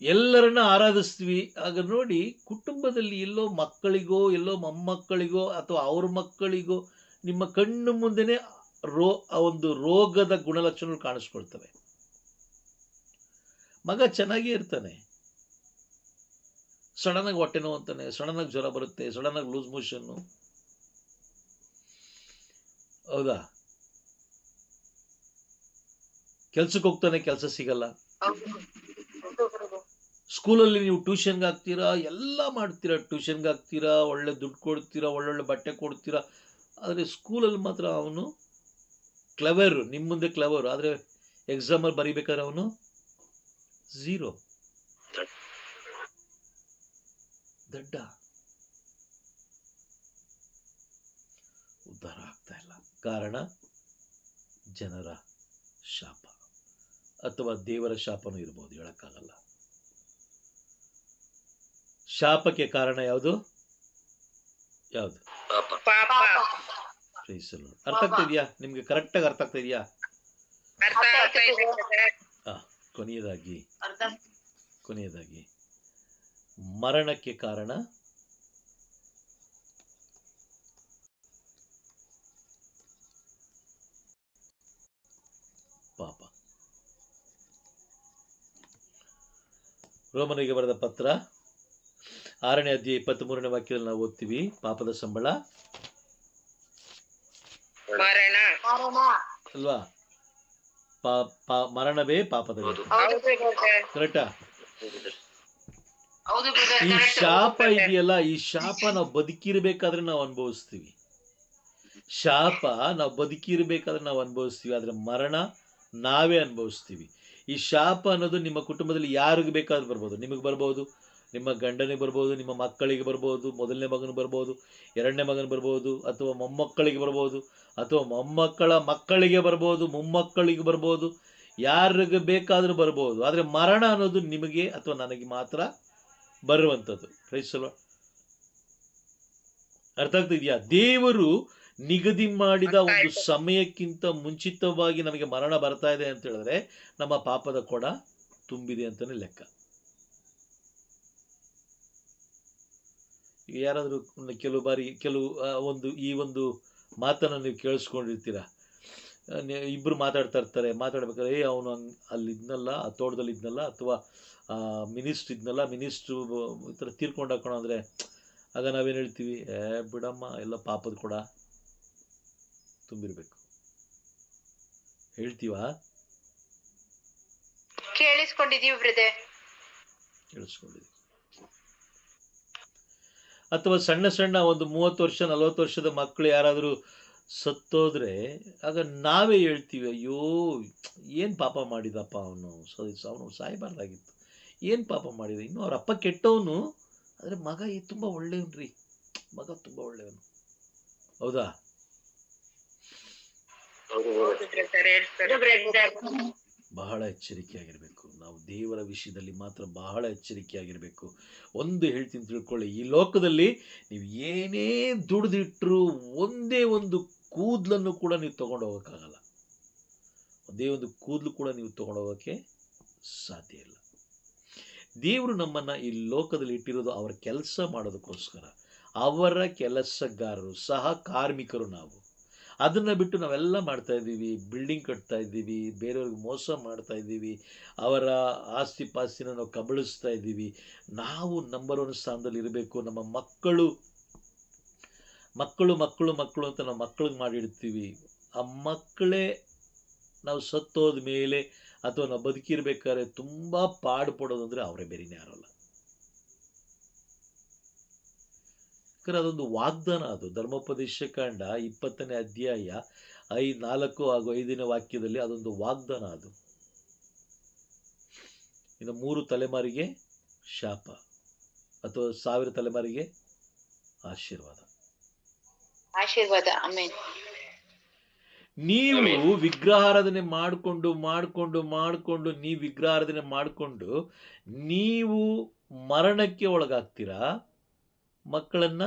ಎಲ್ಲರನ್ನ ಆರಾಧಿಸ್ತೀವಿ. ಆಗ ನೋಡಿ, ಕುಟುಂಬದಲ್ಲಿ ಎಲ್ಲೋ ಮಕ್ಕಳಿಗೋ, ಎಲ್ಲೋ ಮೊಮ್ಮಕ್ಕಳಿಗೋ, ಅಥವಾ ಅವ್ರ ಮಕ್ಕಳಿಗೋ ನಿಮ್ಮ ಕಣ್ಣು ಮುಂದೆನೆ ಒಂದು ರೋಗದ ಗುಣಲಕ್ಷಣಗಳು ಕಾಣಿಸ್ಕೊಳ್ತವೆ. ಮಗ ಚೆನ್ನಾಗೇ ಇರ್ತಾನೆ, ಸಡನ್ ಆಗಿ ಹೊಟ್ಟೆ ನೋವು ಅಂತಾನೆ, ಸಡನ್ ಆಗಿ ಜ್ವರ ಬರುತ್ತೆ, ಸಡನ್ ಆಗಿ ಲೂಸ್ ಮೋಷನ್. ಹೌದಾ? ಕೆಲ್ಸಕ್ಕೆ ಹೋಗ್ತಾನೆ, ಕೆಲಸ ಸಿಗಲ್ಲ. ಸ್ಕೂಲಲ್ಲಿ ನೀವು ಟ್ಯೂಷನ್ಗೆ ಹಾಕ್ತೀರಾ, ಎಲ್ಲ ಮಾಡ್ತೀರಾ, ಟ್ಯೂಷನ್ಗೆ ಹಾಕ್ತೀರಾ, ಒಳ್ಳೆ ದುಡ್ಡು ಕೊಡ್ತೀರಾ, ಒಳ್ಳೊಳ್ಳೆ ಬಟ್ಟೆ ಕೊಡ್ತೀರಾ. ಆದರೆ ಸ್ಕೂಲಲ್ಲಿ ಮಾತ್ರ ಅವನು ಕ್ಲೆವರು, ನಿಮ್ಮ ಮುಂದೆ ಕ್ಲೆವರು, ಆದರೆ ಎಕ್ಸಾಮಲ್ಲಿ ಬರೀಬೇಕಾದ್ರೆ ಅವನು 0. ದಡ್ಡ. ಉದ್ಧಾರ ಆಗ್ತಾ ಇಲ್ಲ. ಕಾರಣ ಜನರ ಶಾಪ, ಅಥವಾ ದೇವರ ಶಾಪನೂ ಇರ್ಬೋದು, ಹೇಳಕ್ಕಾಗಲ್ಲ. ಶಾಪಕ್ಕೆ ಕಾರಣ ಯಾವುದು? ಅರ್ಥ ಆಗ್ತಾ ಇದೆಯಾ ನಿಮ್ಗೆ? ಕರೆಕ್ಟಾಗಿ ಅರ್ಥ ಆಗ್ತಾ ಇದೆಯಾ? ಕೊನೆಯದಾಗಿ ಮರಣಕ್ಕೆ ಕಾರಣ ಪಾಪ. ರೋಮನಿಗೆ ಬರೆದ ಪತ್ರ 6ನೇ ಅಧ್ಯಾಯ 23ನೇ ವಾಕ್ಯದಲ್ಲಿ ನಾವು ಓದ್ತೀವಿ, ಪಾಪದ ಸಂಬಳ ಮರಣ ಅಲ್ವಾ? ಮರಣವೇ ಪಾಪದ ವೇತನ. ಕರೆಕ್ಟಾ? ಈ ಶಾಪ ಇದೆಯಲ್ಲ, ಈ ಶಾಪ ನಾವು ಬದುಕಿರ್ಬೇಕಾದ್ರೆ ನಾವು ಅನುಭವಿಸ್ತೀವಿ. ಆದ್ರೆ ಮರಣ ನಾವೇ ಅನುಭವಿಸ್ತೀವಿ. ಈ ಶಾಪ ಅನ್ನೋದು ನಿಮ್ಮ ಕುಟುಂಬದಲ್ಲಿ ಯಾರಿಗೆ ಬೇಕಾದ್ರೂ ಬರ್ಬೋದು. ನಿಮಗೆ ಬರ್ಬೋದು, ನಿಮ್ಮ ಗಂಡನಿಗೆ ಬರ್ಬೋದು, ನಿಮ್ಮ ಮಕ್ಕಳಿಗೆ ಬರ್ಬೋದು, ಮೊದಲನೇ ಮಗನಿಗೆ ಬರ್ಬೋದು, ಎರಡನೇ ಮಗನಿಗೆ ಬರ್ಬೋದು, ಅಥವಾ ಮೊಮ್ಮಕ್ಕಳಿಗೆ ಬರ್ಬೋದು, ಅಥವಾ ಮೊಮ್ಮಕ್ಕಳ ಮಕ್ಕಳಿಗೆ ಬರ್ಬೋದು, ಮೊಮ್ಮಕ್ಕಳಿಗೆ ಬರ್ಬೋದು, ಯಾರಿಗೆ ಬೇಕಾದರೂ ಬರ್ಬೋದು. ಆದರೆ ಮರಣ ಅನ್ನೋದು ನಿಮಗೆ ಅಥವಾ ನನಗೆ ಮಾತ್ರ ಬರುವಂಥದ್ದು. Praise the lord. ಅರ್ಥ ಆಗ್ತಿದೆಯಾ? ದೇವರು ನಿಗದಿ ಮಾಡಿದ ಒಂದು ಸಮಯಕ್ಕಿಂತ ಮುಂಚಿತವಾಗಿ ನಮಗೆ ಮರಣ ಬರ್ತಾ ಇದೆ ಅಂತ ಹೇಳಿದ್ರೆ ನಮ್ಮ ಪಾಪದ ಕೊಡ ತುಂಬಿದೆ ಅಂತಾನೆ ಲೆಕ್ಕ. ಯಾರಾದರೂ ಕೆಲವು ಬಾರಿ ಈ ಒಂದು ಮಾತನ್ನು ನೀವು ಕೇಳಿಸ್ಕೊಂಡಿರ್ತೀರ. ಇಬ್ಬರು ಮಾತಾಡ್ತಾ ಇರ್ತಾರೆ, ಮಾತಾಡ್ಬೇಕಾದ್ರೆ ಅವನು ಅಲ್ಲಿದ್ನಲ್ಲ, ಆ ತೋಟದಲ್ಲಿ ಇದ್ನಲ್ಲ, ಅಥವಾ ಮಿನಿಸ್ಟ್ರ್ ಇದ್ನಲ್ಲ, ಮಿನಿಸ್ಟ್ರು ಈ ಥರ ತೀರ್ಕೊಂಡು ಹಾಕೋಣ ಅಂದರೆ ಆಗ ನಾವೇನು ಹೇಳ್ತೀವಿ? ಬಿಡಮ್ಮ, ಎಲ್ಲ ಪಾಪದ ಕೊಡ ತುಂಬಿರ್ಬೇಕು ಹೇಳ್ತೀವಾ? ಕೇಳಿಸ್ಕೊಂಡಿದೀವಿ. ಅಥವಾ ಸಣ್ಣ ಒಂದು 30 ವರ್ಷ 40 ವರ್ಷದ ಮಕ್ಕಳು ಯಾರಾದರೂ ಸತ್ತೋದ್ರೆ ಆಗ ನಾವೇ ಹೇಳ್ತೀವಿ, ಅಯ್ಯೋ ಏನು ಪಾಪ ಮಾಡಿದಪ್ಪ ಅವನು ಸಾಯಬಾರ್ದಾಗಿತ್ತು, ಏನು ಪಾಪ ಮಾಡಿದ. ಇನ್ನು ಅವ್ರ ಅಪ್ಪ ಕೆಟ್ಟವನು, ಆದರೆ ಮಗ ತುಂಬ ಒಳ್ಳೆಯವನ್ರಿ, ಮಗ ತುಂಬ ಒಳ್ಳೆಯವನು. ಹೌದಾ? ಬಹಳ ಎಚ್ಚರಿಕೆಯಾಗಿರ್ಬೇಕು. ನಾವು ದೇವರ ವಿಷಯದಲ್ಲಿ ಮಾತ್ರ ಬಹಳ ಎಚ್ಚರಿಕೆಯಾಗಿರ್ಬೇಕು. ಒಂದು ಹೇಳ್ತೀನಿ ತಿಳ್ಕೊಳ್ಳಿ, ಈ ಲೋಕದಲ್ಲಿ ನೀವು ಏನೇ ದುಡಿದಿಟ್ರು ಒಂದೇ ಒಂದು ಕೂದಲನ್ನು ಕೂಡ ನೀವು ತಗೊಂಡು ಹೋಗೋಕ್ಕಾಗಲ್ಲ. ಒಂದೇ ಒಂದು ಕೂದಲು ಕೂಡ ನೀವು ತೊಗೊಂಡೋಗೋಕ್ಕೆ ಸಾಧ್ಯ ಇಲ್ಲ. ದೇವರು ನಮ್ಮನ್ನು ಈ ಲೋಕದಲ್ಲಿ ಇಟ್ಟಿರೋದು ಅವರ ಕೆಲಸ ಮಾಡೋದಕ್ಕೋಸ್ಕರ. ಅವರ ಕೆಲಸಗಾರರು, ಸಹ ಕಾರ್ಮಿಕರು ನಾವು. ಅದನ್ನು ಬಿಟ್ಟು ನಾವೆಲ್ಲ ಮಾಡ್ತಾ ಇದ್ದೀವಿ, ಬಿಲ್ಡಿಂಗ್ ಕಟ್ತಾ ಇದ್ದೀವಿ, ಬೇರೆಯವ್ರಿಗೆ ಮೋಸ ಮಾಡ್ತಾ ಇದ್ದೀವಿ, ಅವರ ಆಸ್ತಿ ಪಾಸ್ತಿನ ನಾವು ಕಬಳಿಸ್ತಾ ಇದ್ದೀವಿ. ನಾವು ನಂಬರ್ 1 ಸ್ಥಾನದಲ್ಲಿ ಇರಬೇಕು. ನಮ್ಮ ಮಕ್ಕಳು ಮಕ್ಕಳು ಮಕ್ಕಳು ಮಕ್ಕಳು ಅಂತ ನಾವು ಮಕ್ಕಳಿಗೆ ಮಾಡಿಡ್ತೀವಿ. ಆ ಮಕ್ಕಳೇ ನಾವು ಸತ್ತೋದ ಮೇಲೆ ಅಥವಾ ನಾವು ಬದುಕಿರ್ಬೇಕಾದ್ರೆ ತುಂಬ ಪಾಡುಪಡೋದು ಅಂದರೆ ಅವರೇ, ಬೇರೆನೇ ಯಾರಲ್ಲ. ಯಾಕಂದರೆ ಅದೊಂದು ವಾಗ್ದಾನ. ಅದು ಧರ್ಮೋಪದೇಶ ಕಾಂಡ 20ನೇ ಅಧ್ಯಾಯ 4 ಹಾಗೂ 5ನೇ ವಾಕ್ಯದಲ್ಲಿ ಅದೊಂದು ವಾಗ್ದಾನ. ಅದು ಇನ್ನು 3 ತಲೆಮಾರಿಗೆ ಶಾಪ ಅಥವಾ 1000 ತಲೆಮಾರಿಗೆ ಆಶೀರ್ವಾದ. ಆಮೇನ್. ನೀವು ವಿಗ್ರಹಾರಾಧನೆ ಮಾಡಿಕೊಂಡು ನೀವು ವಿಗ್ರಹಾರಾಧನೆ ಮಾಡಿಕೊಂಡು ನೀವು ಮರಣಕ್ಕೆ ಒಳಗಾಗ್ತೀರಾ, ಮಕ್ಕಳನ್ನ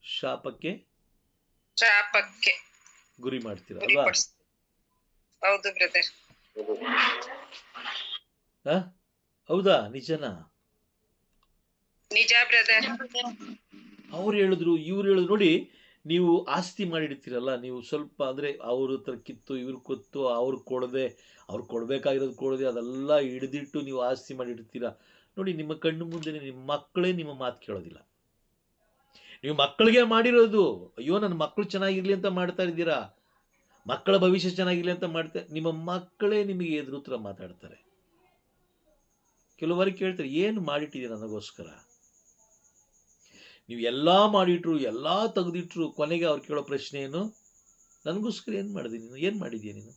ಶಾಪಕ್ಕೆ ಗುರಿ ಮಾಡ್ತೀರಾ ಅಲ್ವಾ? ಹೌದು ಬ್ರದರ್. ಹೌದಾ? ನಿಜನಾ? ನಿಜ ಬ್ರದರ್. ಅವ್ರು ಹೇಳಿದ್ರು, ಇವ್ರು ಹೇಳಿದ್ರು. ನೋಡಿ, ನೀವು ಆಸ್ತಿ ಮಾಡಿಡ್ತೀರಲ್ಲ, ನೀವು ಸ್ವಲ್ಪ ಅಂದರೆ ಅವ್ರ ಹತ್ರ ಕಿತ್ತು ಇವ್ರು ಕೊತ್ತು, ಅವ್ರು ಕೊಡದೆ, ಅವ್ರು ಕೊಡಬೇಕಾಗಿರೋದು ಕೊಡದೆ, ಅದೆಲ್ಲ ಹಿಡಿದಿಟ್ಟು ನೀವು ಆಸ್ತಿ ಮಾಡಿಡ್ತೀರ. ನೋಡಿ, ನಿಮ್ಮ ಕಣ್ಣು ಮುಂದೆ ನಿಮ್ಮ ಮಕ್ಕಳೇ ನಿಮ್ಮ ಮಾತು ಕೇಳೋದಿಲ್ಲ. ನೀವು ಮಕ್ಕಳಿಗೆ ಮಾಡಿರೋದು, ಅಯ್ಯೋ ನನ್ನ ಮಕ್ಕಳು ಚೆನ್ನಾಗಿರ್ಲಿ ಅಂತ ಮಾಡ್ತಾ ಇದ್ದೀರಾ, ಮಕ್ಕಳ ಭವಿಷ್ಯ ಚೆನ್ನಾಗಿರ್ಲಿ ಅಂತ ಮಾಡ್ತಾರೆ. ನಿಮ್ಮ ಮಕ್ಕಳೇ ನಿಮಗೆ ಎದುರುತ್ರ ಮಾತಾಡ್ತಾರೆ. ಕೆಲವರಿಗೆ ಕೇಳ್ತಾರೆ, ಏನು ಮಾಡಿಟ್ಟಿದ್ದೀರ ನನಗೋಸ್ಕರ? ನೀವು ಎಲ್ಲ ಮಾಡಿಟ್ರು, ಎಲ್ಲ ತೆಗೆದಿಟ್ರು, ಕೊನೆಗೆ ಅವ್ರು ಕೇಳೋ ಪ್ರಶ್ನೆ ಏನು? ನನಗೋಸ್ಕರ ಏನು ಮಾಡಿದೆ ನೀನು? ಏನು ಮಾಡಿದ್ಯಾ ನೀನು?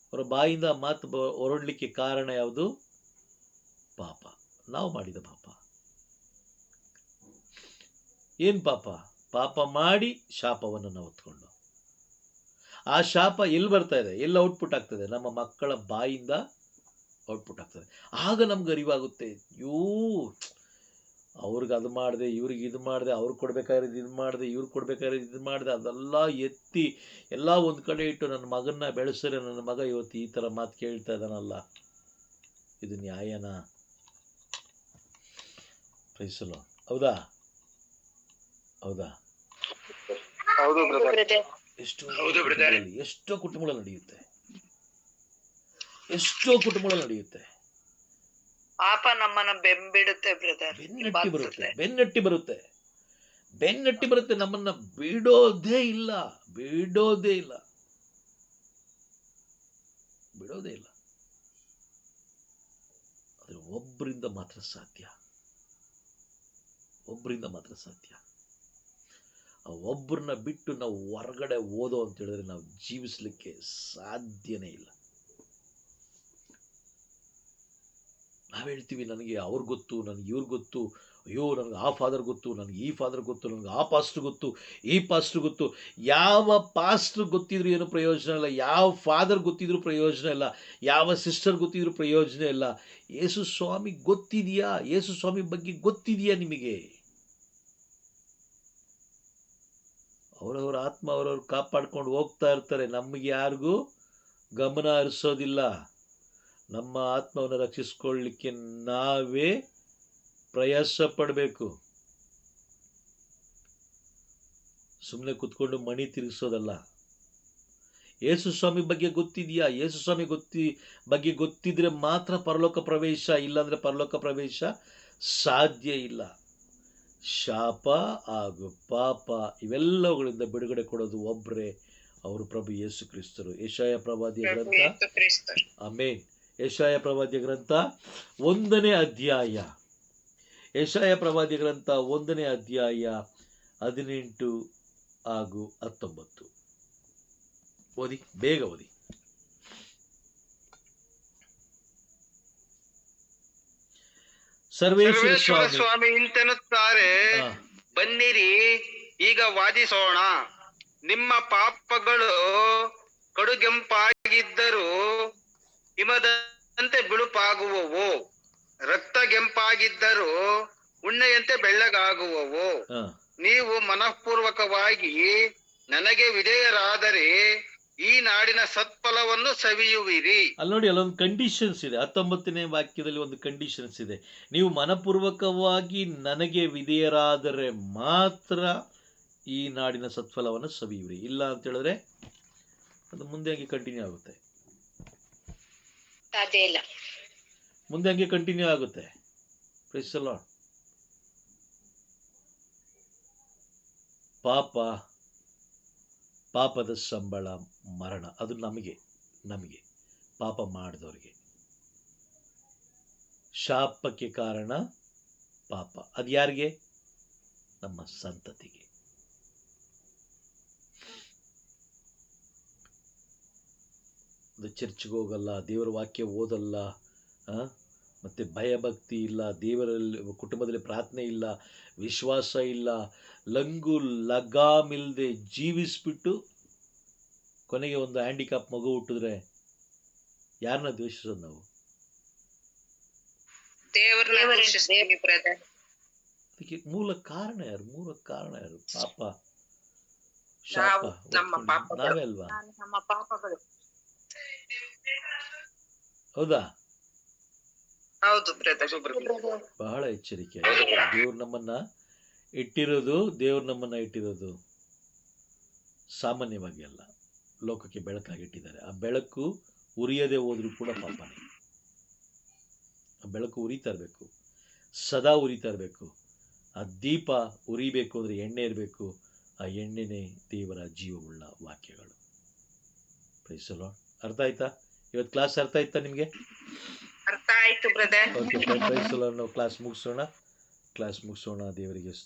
ಅವರ ಬಾಯಿಂದ ಮಾತು ಹೊರಡ್ಲಿಕ್ಕೆ ಕಾರಣ ಯಾವುದು? ಪಾಪ. ನಾವು ಮಾಡಿದ ಪಾಪ. ಏನು ಪಾಪ? ಪಾಪ ಮಾಡಿ ಶಾಪವನ್ನು ನಾವು ಹೊತ್ಕೊಂಡು. ಆ ಶಾಪ ಎಲ್ಲಿ ಬರ್ತಾ ಇದೆ? ಎಲ್ಲಿ ಔಟ್ಪುಟ್ ಆಗ್ತದೆ? ನಮ್ಮ ಮಕ್ಕಳ ಬಾಯಿಂದ ಔಟ್ಪುಟ್ ಆಗ್ತದೆ. ಆಗ ನಮ್ಗೆ ಅರಿವಾಗುತ್ತೆ, ಅವ್ರಿಗೆ ಅದು ಮಾಡಿದೆ, ಇವ್ರಿಗೆ ಇದು ಮಾಡಿದೆ, ಅವ್ರು ಕೊಡ್ಬೇಕಾಗಿರೋದು ಇದು ಮಾಡಿದೆ, ಇವ್ರು ಕೊಡ್ಬೇಕಾಗಿರೋದು ಇದು ಮಾಡಿದೆ, ಅದೆಲ್ಲ ಎತ್ತಿ ಎಲ್ಲ ಒಂದು ಕಡೆ ಇಟ್ಟು ನನ್ನ ಮಗನ್ನ ಬೆಳೆಸಿದ್ರೆ ನನ್ನ ಮಗ ಇವತ್ತು ಈ ಥರ ಮಾತು ಕೇಳ್ತಾ ಇದ್ದಾನಲ್ಲ, ಇದು ನ್ಯಾಯನಾ? ಪ್ರೈಸಲ್ಲ. ಹೌದಾ? ಹೌದಾ? ಎಷ್ಟೋ ಕುಟುಂಬಗಳು ನಡೆಯುತ್ತೆ, ಎಷ್ಟೋ ಕುಟುಂಬಗಳು ನಡೆಯುತ್ತೆ. ಪಾಪ ನಮ್ಮನ್ನ ಬೆಂಬಿಡುತ್ತೆ ಬ್ರದರ್, ಬೆನ್ನಟ್ಟಿ ಬರುತ್ತೆ, ನಮ್ಮನ್ನ ಬಿಡೋದೇ ಇಲ್ಲ. ಆದ್ರೆ ಒಬ್ಬರಿಂದ ಮಾತ್ರ ಸಾಧ್ಯ. ಆ ಒಬ್ಬರನ್ನ ಬಿಟ್ಟು ನಾವು ಹೊರಗಡೆ ಓದೋ ಅಂತ ಹೇಳಿದ್ರೆ ನಾವು ಜೀವಿಸ್ಲಿಕ್ಕೆ ಸಾಧ್ಯನೇ ಇಲ್ಲ. ನಾವು ಹೇಳ್ತೀವಿ, ನನಗೆ ಅವ್ರು ಗೊತ್ತು, ನನಗೆ ಇವ್ರು ಗೊತ್ತು, ಅಯ್ಯೋ ನನಗೆ ಆ ಫಾದರ್ ಗೊತ್ತು, ನನಗೆ ಈ ಫಾದರ್ ಗೊತ್ತು, ನನಗೆ ಆ ಪಾಸ್ಟ್ರು ಗೊತ್ತು, ಈ ಪಾಸ್ಟ್ರು ಗೊತ್ತು. ಯಾವ ಪಾಸ್ಟ್ರು ಗೊತ್ತಿದ್ರು ಏನು ಪ್ರಯೋಜನ ಇಲ್ಲ, ಯಾವ ಫಾದರ್ ಗೊತ್ತಿದ್ರು ಪ್ರಯೋಜನ ಇಲ್ಲ, ಯಾವ ಸಿಸ್ಟರ್ ಗೊತ್ತಿದ್ರು ಪ್ರಯೋಜನ ಇಲ್ಲ. ಯೇಸು ಸ್ವಾಮಿ ಗೊತ್ತಿದೆಯಾ? ಯೇಸು ಸ್ವಾಮಿ ಬಗ್ಗೆ ಗೊತ್ತಿದೆಯಾ ನಿಮಗೆ? ಅವರವರ ಆತ್ಮ ಅವರವ್ರು ಕಾಪಾಡ್ಕೊಂಡು ಹೋಗ್ತಾ ಇರ್ತಾರೆ. ನಮಗೆ ಯಾರಿಗೂ ಗಮನ ಹರಿಸೋದಿಲ್ಲ. ನಮ್ಮ ಆತ್ಮವನ್ನು ರಕ್ಷಿಸ್ಕೊಳ್ಳಿಕ್ಕೆ ನಾವೇ ಪ್ರಯಾಸ ಪಡಬೇಕು. ಸುಮ್ಮನೆ ಕುತ್ಕೊಂಡು ಮಣಿ ತಿರುಗಿಸೋದಲ್ಲ. ಯೇಸು ಸ್ವಾಮಿ ಬಗ್ಗೆ ಗೊತ್ತಿದೆಯಾ? ಯೇಸು ಸ್ವಾಮಿ ಬಗ್ಗೆ ಗೊತ್ತಿದ್ರೆ ಮಾತ್ರ ಪರಲೋಕ ಪ್ರವೇಶ, ಇಲ್ಲಾಂದ್ರೆ ಪರಲೋಕ ಪ್ರವೇಶ ಸಾಧ್ಯ ಇಲ್ಲ. ಶಾಪ ಹಾಗೂ ಪಾಪ ಇವೆಲ್ಲವುಗಳಿಂದ ಬಿಡುಗಡೆ ಕೊಡೋದು ಒಬ್ಬರೇ, ಅವರು ಪ್ರಭು ಯೇಸು ಕ್ರಿಸ್ತರು. ಯೆಶಾಯ ಪ್ರವಾದಿಯ ಗ್ರಂಥ, ಆಮೆನ್. ಯೆಶಾಯ ಪ್ರವಾದಿಯ ಗ್ರಂಥ 1ನೇ ಅಧ್ಯಾಯ, ಯೆಶಾಯ ಪ್ರವಾದಿಯ ಗ್ರಂಥ 1ನೇ ಅಧ್ಯಾಯ 18 ಹಾಗೂ 19 ಓದಿ, ಬೇಗ ಓದಿ. ಸರ್ವೇಶ್ವರ ಸ್ವಾಮಿ ಇಂತೆನ್ನುತ್ತಾರೆ, ಬನ್ನಿರಿ ಈಗ ವಾದಿಸೋಣ. ನಿಮ್ಮ ಪಾಪಗಳು ಕಡುಗೆಂಪಾಗಿದ್ದರೂ ಹಿಮದಂತೆ ಬಿಳುಪಾಗುವವು, ರಕ್ತಗೆಂಪಾಗಿದ್ದರೂ ಉಣ್ಣೆಯಂತೆ ಬೆಳ್ಳಗಾಗುವವು. ನೀವು ಮನಃಪೂರ್ವಕವಾಗಿ ನನಗೆ ವಿಧೇಯರಾದರೆ ಈ ನಾಡಿನ ಸತ್ಫಲವನ್ನು ಸವಿಯುವಿರಿ. ಅಲ್ಲಿ ನೋಡಿ, ಅಲ್ಲೊಂದು ಕಂಡೀಷನ್ಸ್ ಇದೆ. 19ನೇ ವಾಕ್ಯದಲ್ಲಿ ಒಂದು ಕಂಡೀಷನ್ಸ್ ಇದೆ. ನೀವು ಮನಪೂರ್ವಕವಾಗಿ ನನಗೆ ವಿಧೇಯರಾದರೆ ಮಾತ್ರ ಈ ನಾಡಿನ ಸತ್ಫಲವನ್ನು ಸವಿಯುವಿರಿ. ಇಲ್ಲ ಅಂತ ಹೇಳಿದ್ರೆ ಅದು ಮುಂದೆ ಹಂಗೆ ಕಂಟಿನ್ಯೂ ಆಗುತ್ತೆ. ಸಾಧ್ಯ ಇಲ್ಲ. ಮುಂದೆ ಹಂಗೆ ಕಂಟಿನ್ಯೂ ಆಗುತ್ತೆ. Praise the lord. ಪಾಪದ ಸಂಬಳ ಮರಣ. ಅದು ನಮಗೆ ಪಾಪ ಮಾಡಿದವರಿಗೆ. ಶಾಪಕ್ಕೆ ಕಾರಣ ಪಾಪ. ಅದು ಯಾರಿಗೆ? ನಮ್ಮ ಸಂತತಿಗೆ. ಅದು ಚರ್ಚ್ಗೆ ಹೋಗಲ್ಲ, ದೇವರ ವಾಕ್ಯ ಓದಲ್ಲ, ಮತ್ತು ಭಯಭಕ್ತಿ ಇಲ್ಲ, ದೇವರಲ್ಲಿ ಕುಟುಂಬದಲ್ಲಿ ಪ್ರಾರ್ಥನೆ ಇಲ್ಲ, ವಿಶ್ವಾಸ ಇಲ್ಲ, ಲಂಗು ಲಗಾಮಿಲ್ಲದೆ ಜೀವಿಸ್ಬಿಟ್ಟು ಕೊನೆಗೆ ಒಂದು ಹ್ಯಾಂಡಿಕ್ಯಾಪ್ ಮಗು ಹುಟ್ಟಿದ್ರೆ ಯಾರನ್ನ ದ್ವೇಷಿಸೋದು ನಾವು? ಅದಕ್ಕೆ ಮೂಲ ಕಾರಣ ಯಾರು? ಪಾಪ, ಶಾಪ. ನಾವೇ ಅಲ್ವಾ? ನಮ್ಮ ಪಾಪಗಳು. ಹೌದಾ? ಹೌದು ಬ್ರದರ್. ಬಹಳ ಎಚ್ಚರಿಕೆ. ದೇವ್ರು ನಮ್ಮನ್ನ ಇಟ್ಟಿರೋದು ಸಾಮಾನ್ಯವಾಗಿ ಅಲ್ಲ, ಲೋಕಕ್ಕೆ ಬೆಳಕಾಗಿಟ್ಟಿದ್ದಾರೆ. ಆ ಬೆಳಕು ಉರಿಯದೆ ಹೋದ್ರೂ ಕೂಡ ಪಾಪನೇ. ಆ ಬೆಳಕು ಉರಿತಾ ಇರಬೇಕು, ಸದಾ ಉರಿತಾ ಇರಬೇಕು. ಆ ದೀಪ ಉರಿಬೇಕು ಅಂದರೆ ಎಣ್ಣೆ ಇರಬೇಕು. ಆ ಎಣ್ಣೆನೇ ದೇವರ ಜೀವವುಳ್ಳ ವಾಕ್ಯಗಳು. Praise the lord. ಅರ್ಥ ಆಯ್ತಾ? ಇವತ್ತು ಕ್ಲಾಸ್ ಅರ್ಥ ಆಯ್ತಾ ನಿಮಗೆ? ಅರ್ಥ ಆಯ್ತು brother. Okay, praise the lord. ನಾವು ಕ್ಲಾಸ್ ಮುಗಿಸೋಣ. ದೇವರಿಗೆ